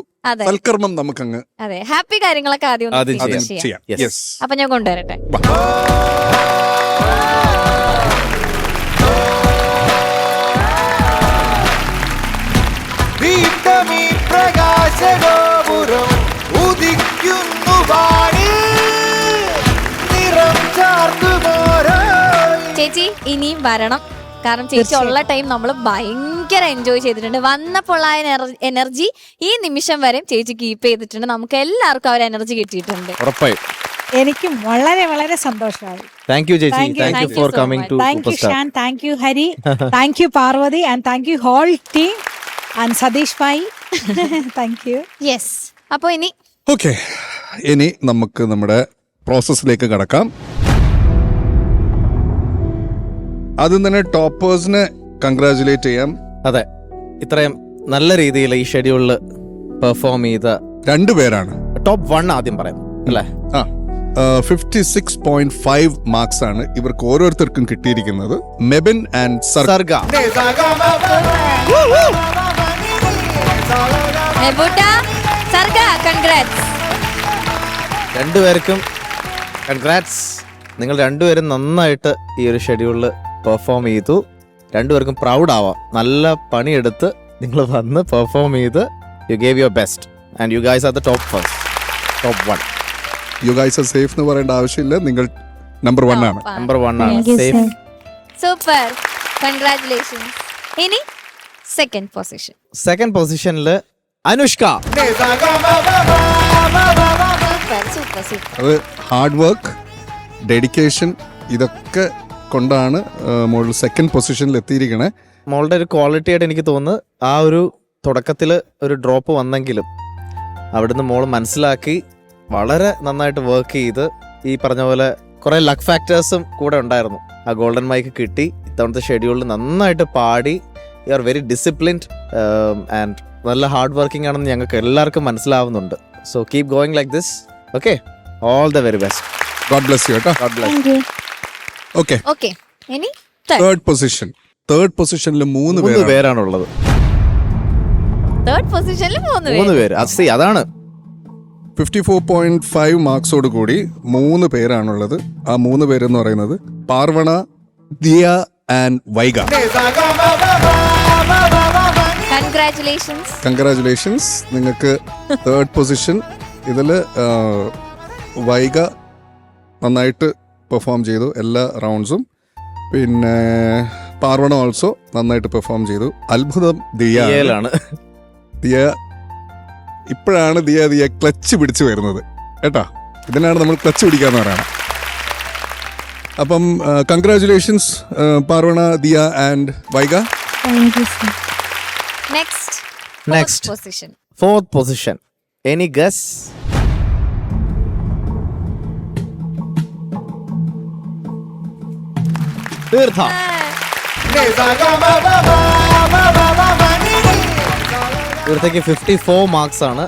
സൽക്കർമ്മം നമുക്കങ്ങ്, അതെ, ഹാപ്പി കാര്യങ്ങളൊക്കെ ആദ്യം ചെയ്യാം. അപ്പൊ ഞാൻ കൊണ്ടുവരട്ടെ. ചേച്ചി ഇനിയും വരണം. കാരണം ചേച്ചി ഉള്ള ടൈം നമ്മൾ ഭയങ്കര എൻജോയ് ചെയ്തിട്ടുണ്ട്. വന്നപ്പോൾ ആ എനർജി ഈ നിമിഷം വരെ ചേച്ചി കീപ്പ് ചെയ്തിട്ടുണ്ട്. നമുക്ക് എല്ലാവർക്കും ആ ഒരു എനർജി കിട്ടിയിട്ടുണ്ട്. എനിക്കും വളരെ വളരെ സന്തോഷമായി. താങ്ക് യു ചേച്ചി. Thank you for coming to thank you Shan, thank you Hari, thank you Parvathi, and thank you whole team and Satish bhai. Thank you. Yes. അപ്പൊ ഇനി ഓക്കെ, ഇനി നമുക്ക് നമ്മുടെ പ്രോസസ്സിലേക്ക് കടക്കാം. ആദ്യം തന്നെ ടോപ്പേഴ്സിനെ കൺഗ്രാചുലേറ്റ് ചെയ്യാം. അതെ, ഇത്രയും നല്ല രീതിയിൽ ഈ ഷെഡ്യൂളിൽ പെർഫോം ചെയ്ത 2 പേരാണ്. ടോപ്പ് 1 ആദ്യം പറയാം അല്ലേ? 56.5 മാർക്സ് ആണ് ഇവർക്ക് ഓരോരുത്തർക്കും കിട്ടിയിരിക്കുന്നത്. മെബിൻ ആൻഡ് സർഗ. രണ്ടുപേർക്കും കൺഗ്രാറ്റ്സ്. നിങ്ങൾ രണ്ടുപേരും നന്നായിട്ട് ഈ ഒരു ഷെഡ്യൂളിൽ പെർഫോം ചെയ്തു. രണ്ടുപേർക്കും പ്രൗഡ് ആവാം. നല്ല പണിയെടുത്ത് നിങ്ങൾ വന്ന് പെർഫോം ചെയ്ത് U gave your best and you guys are the top 1. U guys R safe എന്ന് പറയേണ്ട ആവശ്യമില്ല. നിങ്ങൾ നമ്പർ 1 ആണ്. നമ്പർ 1 ആണ്. Thank you, safe. sir. Super, congratulations. ഇനി സെക്കൻഡ് പൊസിഷൻ. സെക്കൻഡ് പൊസിഷനിൽ അനുഷ്ക. സൂപ്പർ. അത് ഹാർഡ് വർക്ക്, ഡെഡിക്കേഷൻ, ഇതൊക്കെ കൊണ്ടാണ് മോൾ സെക്കൻഡ് പൊസിഷനിൽ എത്തിയിരിക്കണേ. മോളുടെ ഒരു ക്വാളിറ്റി ആയിട്ട് എനിക്ക് തോന്നുന്നു ആ ഒരു തുടക്കത്തിൽ ഒരു ഡ്രോപ്പ് വന്നെങ്കിലും അവിടുന്ന് മോൾ മനസ്സിലാക്കി വളരെ നന്നായിട്ട് വർക്ക് ചെയ്ത് ഈ പറഞ്ഞ പോലെ കുറെ ലക്ക് ഫാക്ടേഴ്സും കൂടെ ഉണ്ടായിരുന്നു. ആ ഗോൾഡൻ മൈക്ക് കിട്ടി. ഇത്തവണത്തെ ഷെഡ്യൂളിൽ നന്നായിട്ട് പാടി. You are very disciplined and നല്ല ഹാർഡ് വർക്കിംഗ് ആണെന്ന് ഞങ്ങൾക്ക് എല്ലാവർക്കും മനസ്സിലാവുന്നുണ്ട്. So keep going like this. Okay, all the very best. God bless you കേട്ടോ. God bless. Thank you. Okay, ഇനി തേർഡ് പൊസിഷൻ. തേർഡ് പൊസിഷനിൽ 3 3 പേരാണ്. പേരാണുള്ളത്. തേർഡ് പൊസിഷനിൽ 3 പേര്. അതാണ് 54.5 മാർക്സോട് കൂടി 3 പേരാണുള്ളത്. ആ 3 പേരെന്ന് പറയുന്നത് പാർവണ, ദിയ ആൻഡ് വൈഗ. കൺഗ്രാറ്റുലേഷൻസ്. നിങ്ങൾക്ക് തേർഡ് പൊസിഷൻ. ഇതിൽ വൈഗ നന്നായിട്ട് പെർഫോം ചെയ്തു എല്ലാ റൗണ്ട്സും. പിന്നെ പാർവണ ഓൾസോ നന്നായിട്ട് പെർഫോം ചെയ്തു. അത്ഭുതം ദിയയാണ്. ദിയ ഇപ്പോഴാണ് ദിയ ക്ലച്ച് പിടിച്ചു വരുന്നത് കേട്ടാ. ഇതിനാണ് നമ്മൾ ക്ലച്ച് പിടിക്കാന്ന് പറയണം. അപ്പം congratulations Parvana, Diya and Vaiga. Thank you, sir. Next position. Fourth position. Any guess? Theertha. തീർത്ഥയ്ക്ക് 54 മാർക്സ് ആണ്.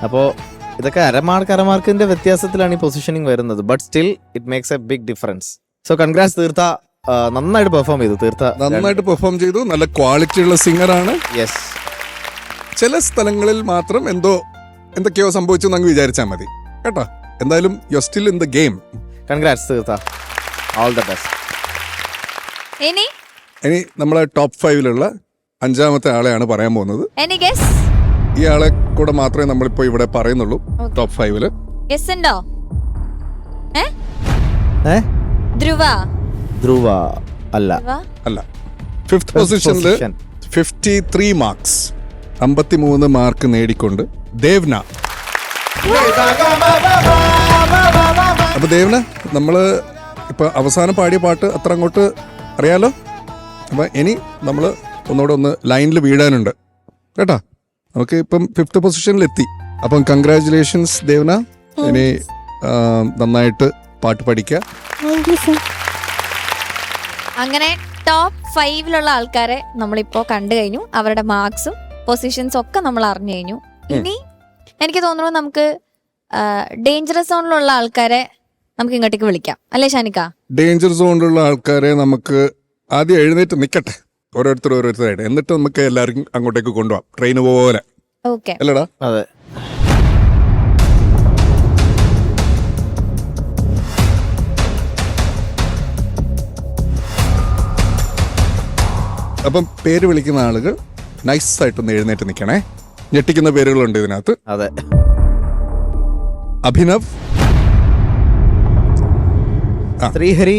അപ്പോൾ ഇതൊക്കെ അരമാർക്കിന്റെ വ്യത്യാസത്തിലാണ് ഈ പൊസിഷനിങ് വരുന്നത്. But still it makes a big difference. So congrats Theertha. നന്നായിട്ട് പെർഫോം ചെയ്തു തീർത്ഥ. നന്നായിട്ട് പെർഫോം ചെയ്തു. നല്ല ക്വാളിറ്റി ഉള്ള സിംഗറാണ്. യെസ്. ചില സ്ഥലങ്ങളിൽ മാത്രം എന്തൊക്കെയോ സംഭവിച്ചു എന്ന് അങ്ങ് വിചാരിച്ചാൽ മതി കേട്ടോ. എന്തായാലും you still in the game. Congrats തീർത്ത, ഓൾ ദ ബെസ്റ്റ്. ഇനി നമ്മളെ ടോപ്പ് 5-ലുള്ള 5-ാമത്തെ ആളെയാണ് പറയാൻ പോകുന്നത്. Any guess? ഈ ആളെ കൂടെ മാത്രമേ നമ്മളിപ്പോ ഇവിടെ പറയുന്നുള്ളൂ. ടോപ്പ് 5-ല് ഗസ് ഉണ്ടോ? ധ്രുവ? ധ്രുവ അല്ല. അല്ല. 5th പൊസിഷനില് 53 മാർക്സ്, 53 മാർക്ക് നേടിക്കൊണ്ട് ദേവ്ന. അപ്പൊ ദേവ്ന, നമ്മള് ഇപ്പൊ അവസാനം പാടിയ പാട്ട് അത്ര അങ്ങോട്ട് അറിയാലോ. അപ്പൊ ഇനി നമ്മള് ഒന്ന് ലൈനിൽ വീഴാനുണ്ട് കേട്ടാ. നമുക്ക് ഇപ്പം 5th പൊസിഷനിലെത്തി. അപ്പം കൺഗ്രാറ്റുലേഷൻസ് ദേവ്ന. ഇനി നന്നായിട്ട് പാട്ട് പഠിക്കുക. അങ്ങനെ ടോപ്പ് 5-ലുള്ള ആൾക്കാരെ നമ്മളിപ്പോ കണ്ടു കഴിഞ്ഞു. അവരുടെ മാർക്സും പൊസിഷൻസും ഒക്കെ നമ്മൾ അറിഞ്ഞു കഴിഞ്ഞു. ഇനി എനിക്ക് തോന്നുന്നു നമുക്ക് ഡേഞ്ചറസ് സോണിലുള്ള ആൾക്കാരെ നമുക്ക് ഇങ്ങോട്ടേക്ക് വിളിക്കാം, അല്ലേ ഷാനിക്ക? ഡേഞ്ചർ സോണിലുള്ള ആൾക്കാരെ നമുക്ക് ആദ്യം എഴുന്നേറ്റ് നിൽക്കട്ടെ, ഓരോരുത്തരായിട്ട്. എന്നിട്ട് നമുക്ക് എല്ലാവർക്കും അങ്ങോട്ടേക്ക് കൊണ്ടുപോകാം, ട്രെയിൻ പോലെ. ഓക്കെ അല്ലടാ? അതെ. അപ്പം പേര് വിളിക്കുന്ന ആളുകൾ നൈസായിട്ടൊന്ന് എഴുന്നേറ്റ് നിൽക്കണേ. ഞെട്ടിക്കുന്ന പേരുകളുണ്ട് ഇതിനകത്ത്. അതെ. അഭിനവ്, ശ്രീഹരി,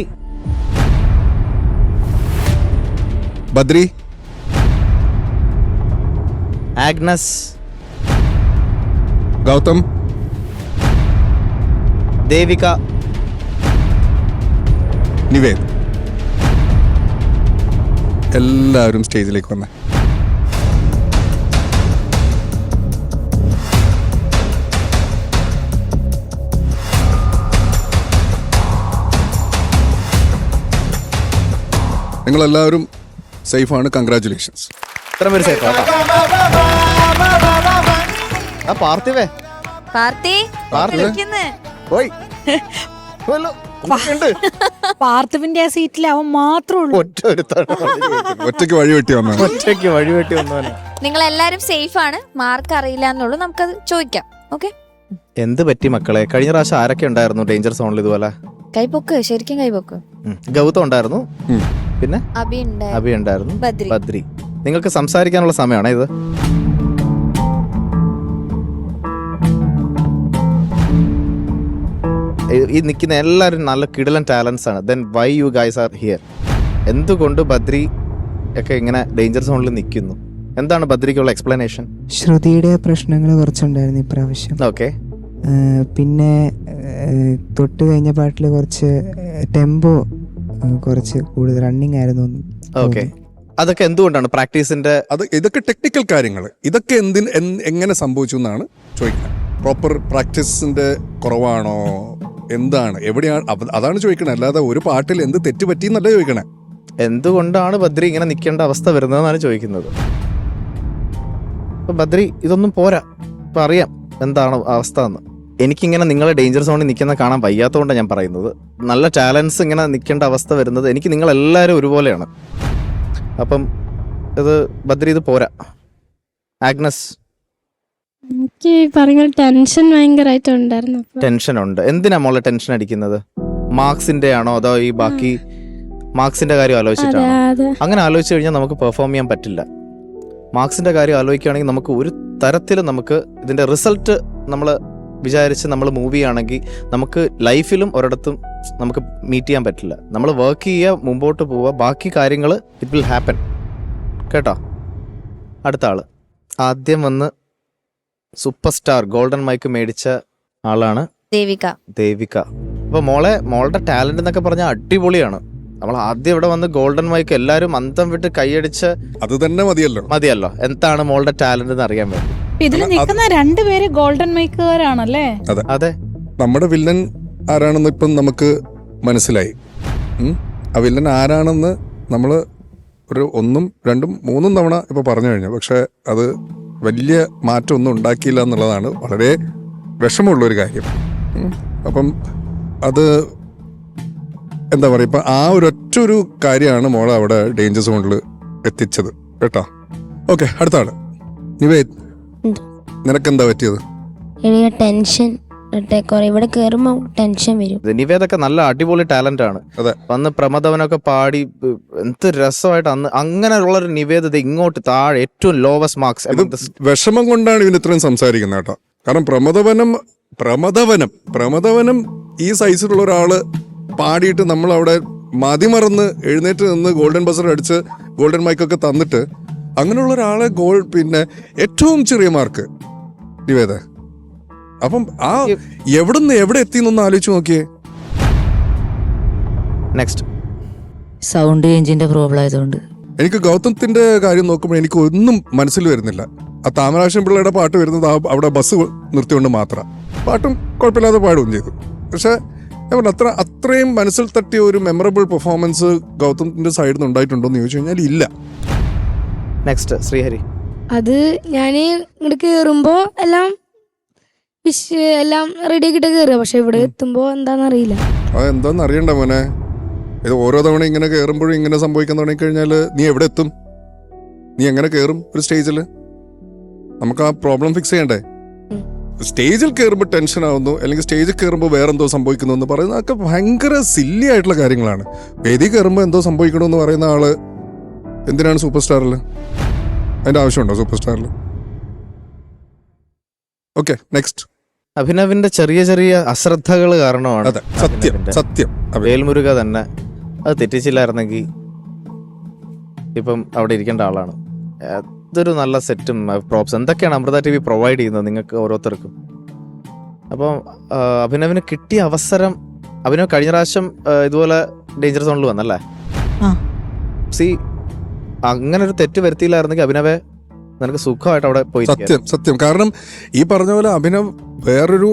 ബദ്രി, ആഗ്നസ്, ഗൗതം, ദേവിക, നിവേദ്. എല്ലാവരും സ്റ്റേജിലേക്ക് വന്നേ. നിങ്ങളെല്ലാവരും സേഫാണ്. കൺഗ്രാറ്റുലേഷൻസ്. ഇത്ര പേര് സേഫ് ആട്ടോ. ആ പാർത്ഥിവേ, ഓയ് പാർത്ഥിവിന്റെ ആ സീറ്റിൽ അവൻ മാത്രമേ ഉള്ളൂ. ഒറ്റയ്ക്ക് വഴിവെട്ടി വന്നവനെ. നിങ്ങൾ എല്ലാരും സേഫ് ആണ്. മാർക്ക് അറിയില്ല എന്നുള്ളൂ, നമുക്കത് ചോദിക്കാം. ഓക്കെ, എന്ത് പറ്റി മക്കളെ? കഴിഞ്ഞ പ്രാവശ്യം ആരൊക്കെ ഉണ്ടായിരുന്നു ഡേഞ്ചർ സോണിൽ ഇതുപോലെ? കൈപൊക്ക്, ശരിക്കും കൈപൊക്ക്. ഗൗതം ഉണ്ടായിരുന്നു, പിന്നെ അബി ഉണ്ടായിരുന്നു, ബദ്രി. നിങ്ങൾക്ക് സംസാരിക്കാനുള്ള സമയമാണോ ഇത്? ഈ നിൽക്കുന്ന എല്ലാവരും നല്ല കിടിലൻ ടാലൻസ് ആണ്. Then why you guys are here? എന്തുകൊണ്ട് ബദ്രി ഒക്കെ ഇങ്ങനെ ഡേഞ്ചർ സോണിൽ നിൽക്കുന്നു? എന്താണ് ബദ്രിക്കുള്ള എക്സ്പ്ലനേഷൻ? ശ്രുതിയുടെ പ്രശ്നങ്ങൾ കുറച്ചുണ്ടായിരുന്നു ഇപ്രാവശ്യം. ഓക്കെ. പിന്നെ തൊട്ട് കഴിഞ്ഞ പാട്ടിൽ കുറച്ച് ടെമ്പോ കുറച്ച് കൂടുതൽ റണ്ണിങ് ആയിരുന്നു. ഓക്കെ, അതൊക്കെ എന്തുകൊണ്ടാണ്? പ്രാക്ടീസിന്റെ ഇതൊക്കെ ടെക്നിക്കൽ കാര്യങ്ങൾ. ഇതൊക്കെ എങ്ങനെ സംഭവിച്ചു എന്നാണ് ചോദിക്കുന്നത്. പ്രോപ്പർ പ്രാക്ടീസിന്റെ കുറവാണോ, എന്താണ്, എവിടെയാണ്, അതാണ് ചോദിക്കണേ. അല്ലാതെ ഒരു പാട്ടിൽ എന്ത് തെറ്റ് പറ്റിയെന്നല്ല ചോദിക്കണേ. എന്തുകൊണ്ടാണ് ബദ്രി ഇങ്ങനെ നിൽക്കേണ്ട അവസ്ഥ വരുന്നതെന്നാണ് ചോദിക്കുന്നത്. അപ്പൊ ബദ്രി, ഇതൊന്നും പോരാ, ഇപ്പൊ അറിയാം എന്താണ് അവസ്ഥ എന്ന്. എനിക്കിങ്ങനെ നിങ്ങളെ ഡേഞ്ചർ സോണിൽ നിൽക്കുന്ന കാണാൻ വയ്യാത്തതുകൊണ്ടാണ് ഞാൻ പറയുന്നത്. നല്ല ടാലൻസ് ഇങ്ങനെ നിൽക്കേണ്ട അവസ്ഥ വരുന്നത്, എനിക്ക് നിങ്ങളെല്ലാവരും ഒരുപോലെയാണ്. അപ്പം ഇത് ബദ്രി, ഇത് പോരാ. ആഗ്നസ്? എനിക്ക് പറഞ്ഞ ടെൻഷൻ ഭയങ്കരമായിട്ടുണ്ടായിരുന്നു. ടെൻഷൻ ഉണ്ട്. എന്തിനാ മോളെ ടെൻഷൻ അടിക്കുന്നത്? മാർക്സിന്റെ ആണോ അതോ ഈ ബാക്കി മാർക്സിന്റെ കാര്യം ആലോചിച്ചിട്ടാണോ? അങ്ങനെ ആലോചിച്ച് കഴിഞ്ഞാൽ നമുക്ക് പെർഫോം ചെയ്യാൻ പറ്റില്ല. മാർക്സിന്റെ കാര്യം ആലോചിക്കുകയാണെങ്കിൽ നമുക്ക് ഒരു തരത്തിലും നമുക്ക് ഇതിന്റെ റിസൾട്ട് നമ്മൾ വിചാരിച്ച് നമ്മൾ മൂവ് ചെയ്യുകയാണെങ്കിൽ നമുക്ക് ലൈഫിലും ഒരിടത്തും നമുക്ക് മീറ്റ് ചെയ്യാൻ പറ്റില്ല. നമ്മൾ വർക്ക് ചെയ്യുക, മുമ്പോട്ട് പോവുക, ബാക്കി കാര്യങ്ങൾ ഇറ്റ് വിൽ ഹാപ്പൻ. കേട്ടോ? അടുത്ത ആള് ആദ്യം വന്ന് സൂപ്പർ സ്റ്റാർ ഗോൾഡൻ മൈക്ക് മേടിച്ച ആളാണ് ദേവിക. അപ്പൊ മോളുടെ ടാലന്റ് എന്നൊക്കെ പറഞ്ഞാൽ അടിപൊളിയാണ്. നമ്മൾ ആദ്യം ഇവിടെ വന്ന് ഗോൾഡൻ മൈക്ക് എല്ലാരും അന്തം വിട്ട് കൈയടിച്ച് അത് തന്നെ മതിയല്ലോ. എന്താണ് മോളുടെ ടാലന്റ് എന്ന് അറിയാൻ വേണ്ടി. ഇതിൽ നിൽക്കുന്ന രണ്ടുപേര് ഗോൾഡൻ മൈക്കുകാരാണല്ലേ? അതെ. നമ്മുടെ വില്ലൻ ആരാണെന്ന് ഇപ്പം നമുക്ക് മനസ്സിലായി. ആ വില്ലൻ ആരാണെന്ന് നമ്മൾ ഒരു 1, 2, 3 തവണ ഇപ്പൊ പറഞ്ഞു കഴിഞ്ഞു. പക്ഷെ അത് വലിയ മാറ്റമൊന്നും ഉണ്ടാക്കിയില്ല എന്നുള്ളതാണ് വളരെ വിഷമമുള്ളൊരു കാര്യം. അപ്പം അത് എന്താ പറയുക, ഇപ്പം ആ ഒരൊറ്റൊരു കാര്യമാണ് മോളെ അവിടെ ഡേഞ്ചർ സോണിൽ എത്തിച്ചത് കേട്ടോ. ഓക്കെ, അടുത്ത ആള് നിവേദ്. നിനക്കെന്താ പറ്റിയത്? എനിക്ക് ടെൻഷൻ കുറെ ഇവിടെ കയറുമ്പോൾ ടെൻഷൻ വരും. നിവേദൊക്കെ നല്ല അടിപൊളി ടാലന്റ് ആണ്. അതെ. വന്ന് പ്രമദവനൊക്കെ പാടി എന്ത് രസമായിട്ട് അന്ന് അങ്ങനെയുള്ള ഒരു നിവേദത ഇങ്ങോട്ട് താഴെ ഏറ്റവും ലോവസ്റ്റ് മാർക്സ്. ഇത് വിഷമം കൊണ്ടാണ് ഇവന് ഇത്രയും സംസാരിക്കുന്നത് കേട്ടോ. കാരണം പ്രമദവനം ഈ സൈസിലുള്ള ഒരാള് പാടിയിട്ട് നമ്മൾ അവിടെ മതിമറന്ന് എഴുന്നേറ്റ് നിന്ന് ഗോൾഡൻ ബസർ അടിച്ച് ഗോൾഡൻ മൈക്കൊക്കെ തന്നിട്ട് അങ്ങനെയുള്ള ഒരാളെ പിന്നെ ഏറ്റവും ചെറിയ മാർക്ക് നിവേദ. അപ്പം ആ എവിടെ എത്തിന്നൊന്ന് ആലോചിച്ച് നോക്കിയേ. നെക്സ്റ്റ് സൗണ്ട് ചേഞ്ചിന്റെ പ്രോബ്ലം ആയതുകൊണ്ട് എനിക്ക് ഗൗതത്തിന്റെ കാര്യം നോക്കുമ്പോൾ എനിക്ക് ഒന്നും മനസ്സിൽ വരുന്നില്ല. ആ താമരാശൻ പിള്ളയുടെ പാട്ട് വരുന്നത് അവിടെ ബസ് നിർത്തിക്കൊണ്ട് മാത്രം. പാട്ടും കുഴപ്പമില്ലാതെ പാടുകയും ചെയ്തു. പക്ഷെ ഞാൻ പറഞ്ഞു അത്രയും മനസ്സിൽ തട്ടിയ ഒരു മെമ്മറബിൾ പെർഫോമൻസ് ഗൗതത്തിന്റെ സൈഡിൽ നിന്ന് ഉണ്ടായിട്ടുണ്ടോ എന്ന് ചോദിച്ചു കഴിഞ്ഞാൽ ഇല്ല. നെക്സ്റ്റ് ശ്രീഹരി. അത് ഞാൻ ഇങ്ങോട്ട് കയറുമ്പോൾ എല്ലാം റെഡി ആക്കിയിട്ട് കയറുക. പക്ഷെ ഇവിടെ എത്തുമ്പോൾ എന്താണെന്നറിയില്ല. അതെന്താന്ന് അറിയണ്ട മോനെ. ഇത് ഓരോ തവണ ഇങ്ങനെ കയറുമ്പോഴും ഇങ്ങനെ സംഭവിക്കാൻ തുടങ്ങിക്കഴിഞ്ഞാൽ നീ എവിടെ എത്തും? നീ എങ്ങനെ കയറും ഒരു സ്റ്റേജിൽ? നമുക്ക് ആ പ്രോബ്ലം ഫിക്സ് ചെയ്യണ്ടേ? സ്റ്റേജിൽ കയറുമ്പോൾ ടെൻഷൻ ആവുന്നു, അല്ലെങ്കിൽ സ്റ്റേജിൽ കയറുമ്പോൾ വേറെന്തോ സംഭവിക്കുന്നു എന്ന് പറയുന്നതൊക്കെ ഭയങ്കര സില്ലി ആയിട്ടുള്ള കാര്യങ്ങളാണ്. വേദി കയറുമ്പോൾ എന്തോ സംഭവിക്കണമെന്ന് പറയുന്ന ആള് എന്തിനാണ് സൂപ്പർ സ്റ്റാറിൽ? അതിന്റെ ആവശ്യമുണ്ടോ സൂപ്പർ സ്റ്റാറിൽ? Okay, next. അഭിനവിന്റെ ചെറിയ ചെറിയ അശ്രദ്ധകൾ കാരണമാണ്. അതെ, സത്യം. വേൽമുരുക തന്നെ അത് തെറ്റിച്ചില്ലായിരുന്നെങ്കിൽ ഇപ്പം അവിടെ ഇരിക്കേണ്ട ആളാണ്. അതൊരു നല്ല സെറ്റും പ്രോപ്സ് എന്തൊക്കെയാണ് അമൃത TV പ്രൊവൈഡ് ചെയ്യുന്നത് നിങ്ങൾക്ക് ഓരോരുത്തർക്കും. അപ്പം അഭിനവിന് കിട്ടിയ അവസരം, അഭിനവ് കഴിഞ്ഞ പ്രാവശ്യം ഇതുപോലെ ഡേഞ്ചർ സോണിൽ വന്നല്ലേ? അങ്ങനെ ഒരു തെറ്റ് വരുത്തിയില്ലായിരുന്നെങ്കിൽ അഭിനവെ നിനക്ക് സുഖമായിട്ട് അവിടെ പോയി. സത്യം. കാരണം ഈ പറഞ്ഞ പോലെ അഭിനവ് വേറൊരു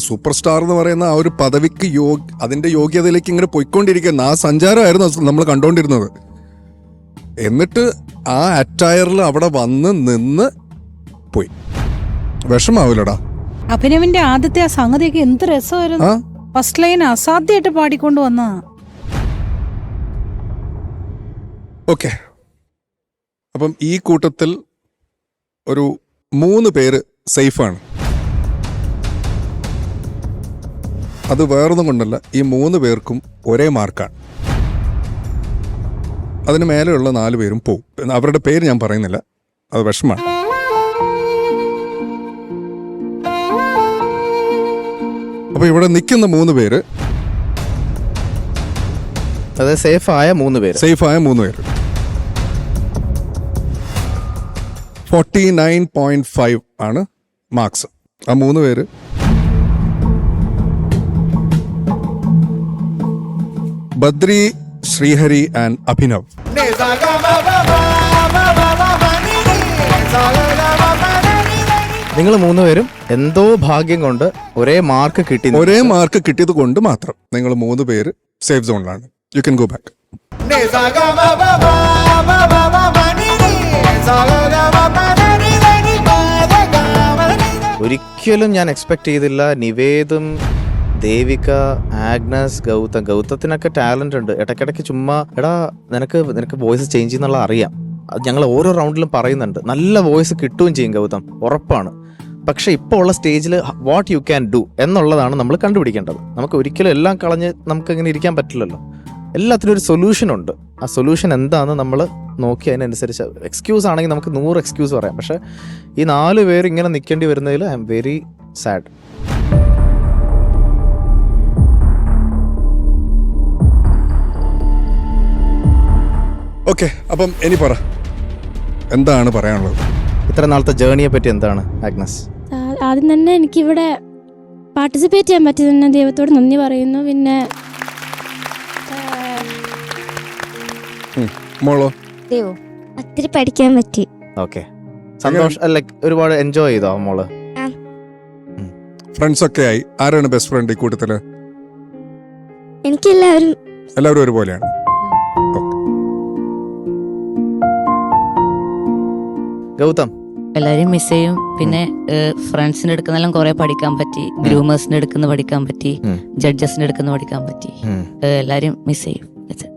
സൂപ്പർ സ്റ്റാർ എന്ന് പറയുന്ന ആ ഒരു പദവിക്ക് അതിന്റെ യോഗ്യതയിലേക്ക് ഇങ്ങനെ പോയിക്കൊണ്ടിരിക്കുന്ന ആ സഞ്ചാരമായിരുന്നു നമ്മൾ കണ്ടോണ്ടിരുന്നത്. എന്നിട്ട് ആ അറ്റയറിൽ അവിടെ വന്ന് നിന്ന് പോയി. വിഷമാവില്ലടാ. അഭിനവിന്റെ ആദ്യത്തെ ആ സംഗതിയൊക്കെ എന്ത് രസമായിരുന്നു. ഫസ്റ്റ് ലൈൻ അസാധ്യമായിട്ട് പാടിക്കൊണ്ട് വന്ന. ഓക്കെ, അപ്പം ഈ കൂട്ടത്തിൽ ഒരു 3 പേര് സേഫാണ്. അത് വേറൊന്നും കൊണ്ടല്ല, ഈ 3 പേർക്കും ഒരേ മാർക്കാണ്. അതിന് മേലെയുള്ള 4 പേരും പോവും. അവരുടെ പേര് ഞാൻ പറയുന്നില്ല, അത് വിഷമാണ്. അപ്പൊ ഇവിടെ നിൽക്കുന്ന 3 പേര് അതെ, സേഫായ 3 പേര് 49.5 ആണ് മാർക്സ്. ആ 3 പേര് ബദ്രി, ശ്രീഹരി ആൻഡ് അഭിനവ്. നിങ്ങൾ 3 പേരും എന്തോ ഭാഗ്യം കൊണ്ട് ഒരേ മാർക്ക് കിട്ടിയത് കൊണ്ട് മാത്രം നിങ്ങൾ 3 പേര് സേഫ് സോണിലാണ്. You can go back. ഒരിക്കലും ഞാൻ എക്സ്പെക്ട് ചെയ്തില്ല നിവേദും, ദേവിക, ആഗ്നസ്, ഗൗതത്തിനൊക്കെ ടാലന്റ് ഉണ്ട്. ഇടയ്ക്കിടയ്ക്ക് ചുമ്മാ നിനക്ക് വോയിസ് ചേഞ്ച് ചെയ്യുന്നുള്ള അറിയാം. അത് ഞങ്ങൾ ഓരോ റൗണ്ടിലും പറയുന്നുണ്ട്. നല്ല വോയിസ് കിട്ടുകയും ചെയ്യും ഗൗതം, ഉറപ്പാണ്. പക്ഷെ ഇപ്പോൾ ഉള്ള സ്റ്റേജിൽ വാട്ട് യു ക്യാൻ ഡു എന്നുള്ളതാണ് നമ്മൾ കണ്ടുപിടിക്കേണ്ടത്. നമുക്ക് ഒരിക്കലും എല്ലാം കളഞ്ഞ് നമുക്ക് ഇങ്ങനെ ഇരിക്കാൻ പറ്റില്ലല്ലോ. എല്ലാത്തിനും ഒരു സൊല്യൂഷൻ ഉണ്ട്. ആ സൊല്യൂഷൻ എന്താണെന്ന് നമ്മൾ നോക്കി അതിനനുസരിച്ച് എക്സ്ക്യൂസ് ആണെങ്കിൽ നമുക്ക് 100 എക്സ്ക്യൂസ് പറയാം. പക്ഷെ ഈ 4 പേര് ഇങ്ങനെ നിൽക്കേണ്ടി വരുന്നതിൽ I am very sad. Okay, അപ്പം ഇനി പറ, എന്താണ് പറയാനുള്ളത്? ഇത്ര നാളത്തെ ജേർണിയെ പറ്റി എന്താണ് ആഗ്നസ്? ആദ്യം തന്നെ എനിക്കിവിടെ പാർട്ടിസിപ്പേറ്റ് ചെയ്യാൻ പറ്റി തന്നെ ദൈവത്തോട് നന്ദി പറയുന്നു. പിന്നെ മോളോ? ഒത്തിരി പഠിക്കാൻ പറ്റി. ഓക്കെ, സന്തോഷം. ഒരുപാട് എൻജോയ് ചെയ്തോ മോള്? ഫ്രണ്ട്സ് ഒക്കെ ആയി. ആരാണ് ബെസ്റ്റ് ഫ്രണ്ട് ഈ കൂട്ടത്തില്? എനിക്ക് എല്ലാവരും ഒരുപോലെയാണ്. ഗൗതം? എല്ലാവരും മിസ് ചെയ്യും. പിന്നെ ഫ്രണ്ട്സിന്റെ അടുക്കുന്നെല്ലാം കുറെ പഠിക്കാൻ പറ്റി. ഗ്രൂമേഴ്സിന്റെ അടുക്കുന്ന പഠിക്കാൻ പറ്റി. ജഡ്ജസിന്റെ അടുക്കുന്ന പഠിക്കാൻ പറ്റി. എല്ലാരും മിസ് ചെയ്യും.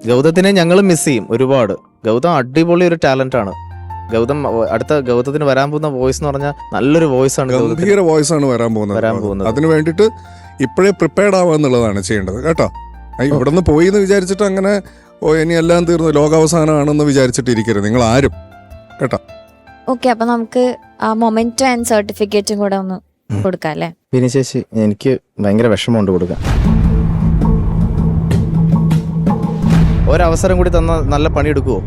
ഗൗതത്തിനെ ഞങ്ങൾ മിസ് ചെയ്യും ഒരുപാട്. ഗൗതം അടിപൊളി ഒരു ടാലന്റ് ആണ്. അടുത്ത ഗൗതത്തിന് വരാൻ പോകുന്ന വോയിസ് എന്ന് പറഞ്ഞാൽ നല്ലൊരു വോയിസ് ആണ് ഗംഭീര വോയിസ് ആണ് വരാൻ പോകുന്നത്. അതിനു വേണ്ടിയിട്ട് ഇപ്പോഴേ പ്രിപ്പയർഡ് ആവുക എന്നുള്ളതാണ് ചെയ്യേണ്ടത് കേട്ടോ. ഇവിടെ നിന്ന് പോയി എന്ന് വിചാരിച്ചിട്ട് അങ്ങനെ ഇനി എല്ലാം തീർന്നു ലോകാവസാനമാണെന്ന് വിചാരിച്ചിട്ടിരിക്കരുത് നിങ്ങൾ ആരും കേട്ടോ. ഓക്കെ, അപ്പൊ നമുക്ക് ആ മൊമെന്റോ ആൻഡ് സർട്ടിഫിക്കറ്റും കൂടെ ഒന്ന് കൊടുക്കാം അല്ലേ? പിന്നെ ചേച്ചി എനിക്ക് ഭയങ്കര വിഷമമുണ്ട് കൊടുക്കാൻ. ഒരവസരം കൂടി തന്ന നല്ല പണിയെടുക്കുവോ?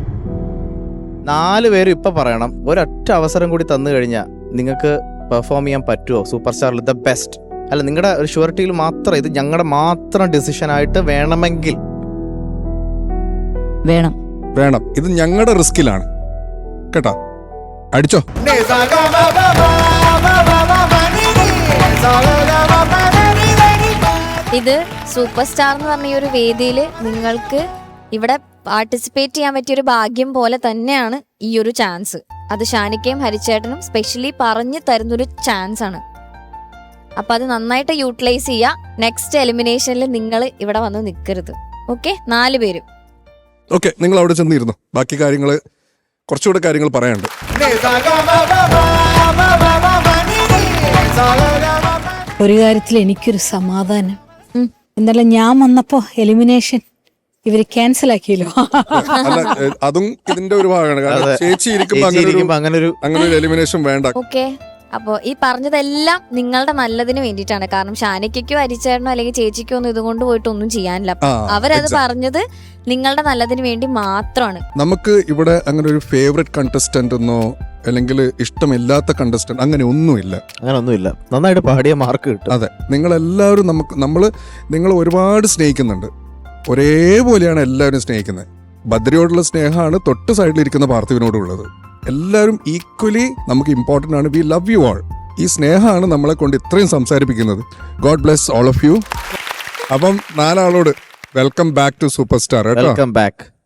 4 പേരും ഇപ്പൊ പറയണം, ഒരൊറ്റ അവസരം കൂടി തന്നു കഴിഞ്ഞാൽ നിങ്ങൾക്ക് പെർഫോം ചെയ്യാൻ പറ്റുമോ സൂപ്പർ സ്റ്റാറിൽ ദ ബെസ്റ്റ്? അല്ല, നിങ്ങളുടെ ഒരു ഷുവർട്ടിയിൽ മാത്രം, ഇത് ഞങ്ങളുടെ മാത്രം ഡിസിഷൻ ആയിട്ട് വേണമെങ്കിൽ വേണം. ഇത് ഞങ്ങളുടെ റിസ്കിലാണ് കേട്ടോ. അടിച്ചോ. ഇത് സൂപ്പർ സ്റ്റാർ എന്ന് പറഞ്ഞ ഈ ഒരു വേദിയിൽ നിങ്ങൾക്ക് ഇവിടെ പാർട്ടിസിപ്പേറ്റ് ചെയ്യാൻ പറ്റിയ ഒരു ഭാഗ്യം പോലെ തന്നെയാണ് ഈ ഒരു ചാൻസ്. അത് ഷാനിക്കയും ഹരിച്ചേട്ടനും സ്പെഷ്യലി പറഞ്ഞു തരുന്നൊരു ചാൻസ് ആണ്. അപ്പൊ അത് നന്നായിട്ട് യൂട്ടിലൈസ് ചെയ്യുക. നെക്സ്റ്റ് എലിമിനേഷനിൽ നിങ്ങൾ ഇവിടെ വന്ന് നിൽക്കരുത്. ഓക്കെ, 4 പേരും. ഓക്കെ, നിങ്ങൾ അവിടെ ചെന്നിരുന്നു. ബാക്കി കാര്യങ്ങൾ കുറച്ചുകൂടെ കാര്യങ്ങൾ പറയാനുണ്ട്. ഒരു കാര്യത്തിൽ എനിക്കൊരു സമാധാനം. ഇന്നലെ ഞാൻ വന്നപ്പോ എലിമിനേഷൻ ഇവര് ക്യാൻസൽ ആക്കിയല്ലോ. അല്ല, അതും ഇതിന്റെ ഒരു ഭാഗമാണ്. കാരണം ചേച്ചി ഇരിക്കുമ്പോ അങ്ങനെ ഒരു എലിമിനേഷൻ വേണ്ട. ഓക്കെ, അപ്പോൾ ഈ പറഞ്ഞതെല്ലാം നിങ്ങളുടെ നല്ലതിന് വേണ്ടിയിട്ടാണ്. കാരണം ഷാനിക്കോ ഹരിച്ചേട്ടനോ അല്ലെങ്കിൽ ചേച്ചിക്കോ ഒന്നും ഇതുകൊണ്ട് പോയിട്ട് ഒന്നും ചെയ്യാനില്ല. അവരത് പറഞ്ഞത് നിങ്ങളുടെ നല്ലതിന് വേണ്ടി മാത്രമാണ്. നമുക്ക് ഇവിടെ അങ്ങനെ ഒരു ഫേവറേറ്റ് കണ്ടസ്റ്റന്റ് എന്നോ അല്ലെങ്കിൽ ഇഷ്ടമില്ലാത്ത കണ്ടസ്റ്റന്റ് അങ്ങനെ ഒന്നുമില്ല. നന്നായിട്ട് പാടിയ മാർക്ക് കിട്ടും. അതെ, നിങ്ങളെല്ലാവരും നിങ്ങൾ ഒരുപാട് സ്നേഹിക്കുന്നുണ്ട്. ഒരേപോലെയാണ് എല്ലാവരും സ്നേഹിക്കുന്നത്. ബദ്രിയോടുള്ള സ്നേഹമാണ് തൊട്ട് സൈഡിലിരിക്കുന്ന പാർത്ഥിവിനോടുള്ളത്. എല്ലാവരും ഈക്വലി നമുക്ക് ഇമ്പോർട്ടൻ്റ് ആണ്. We love you all. ഈ സ്നേഹമാണ് നമ്മളെ കൊണ്ട് ഇത്രയും സംസാരിപ്പിക്കുന്നത്. God bless all of you. അപ്പം 4 ആളോട് welcome back to super star. Welcome back.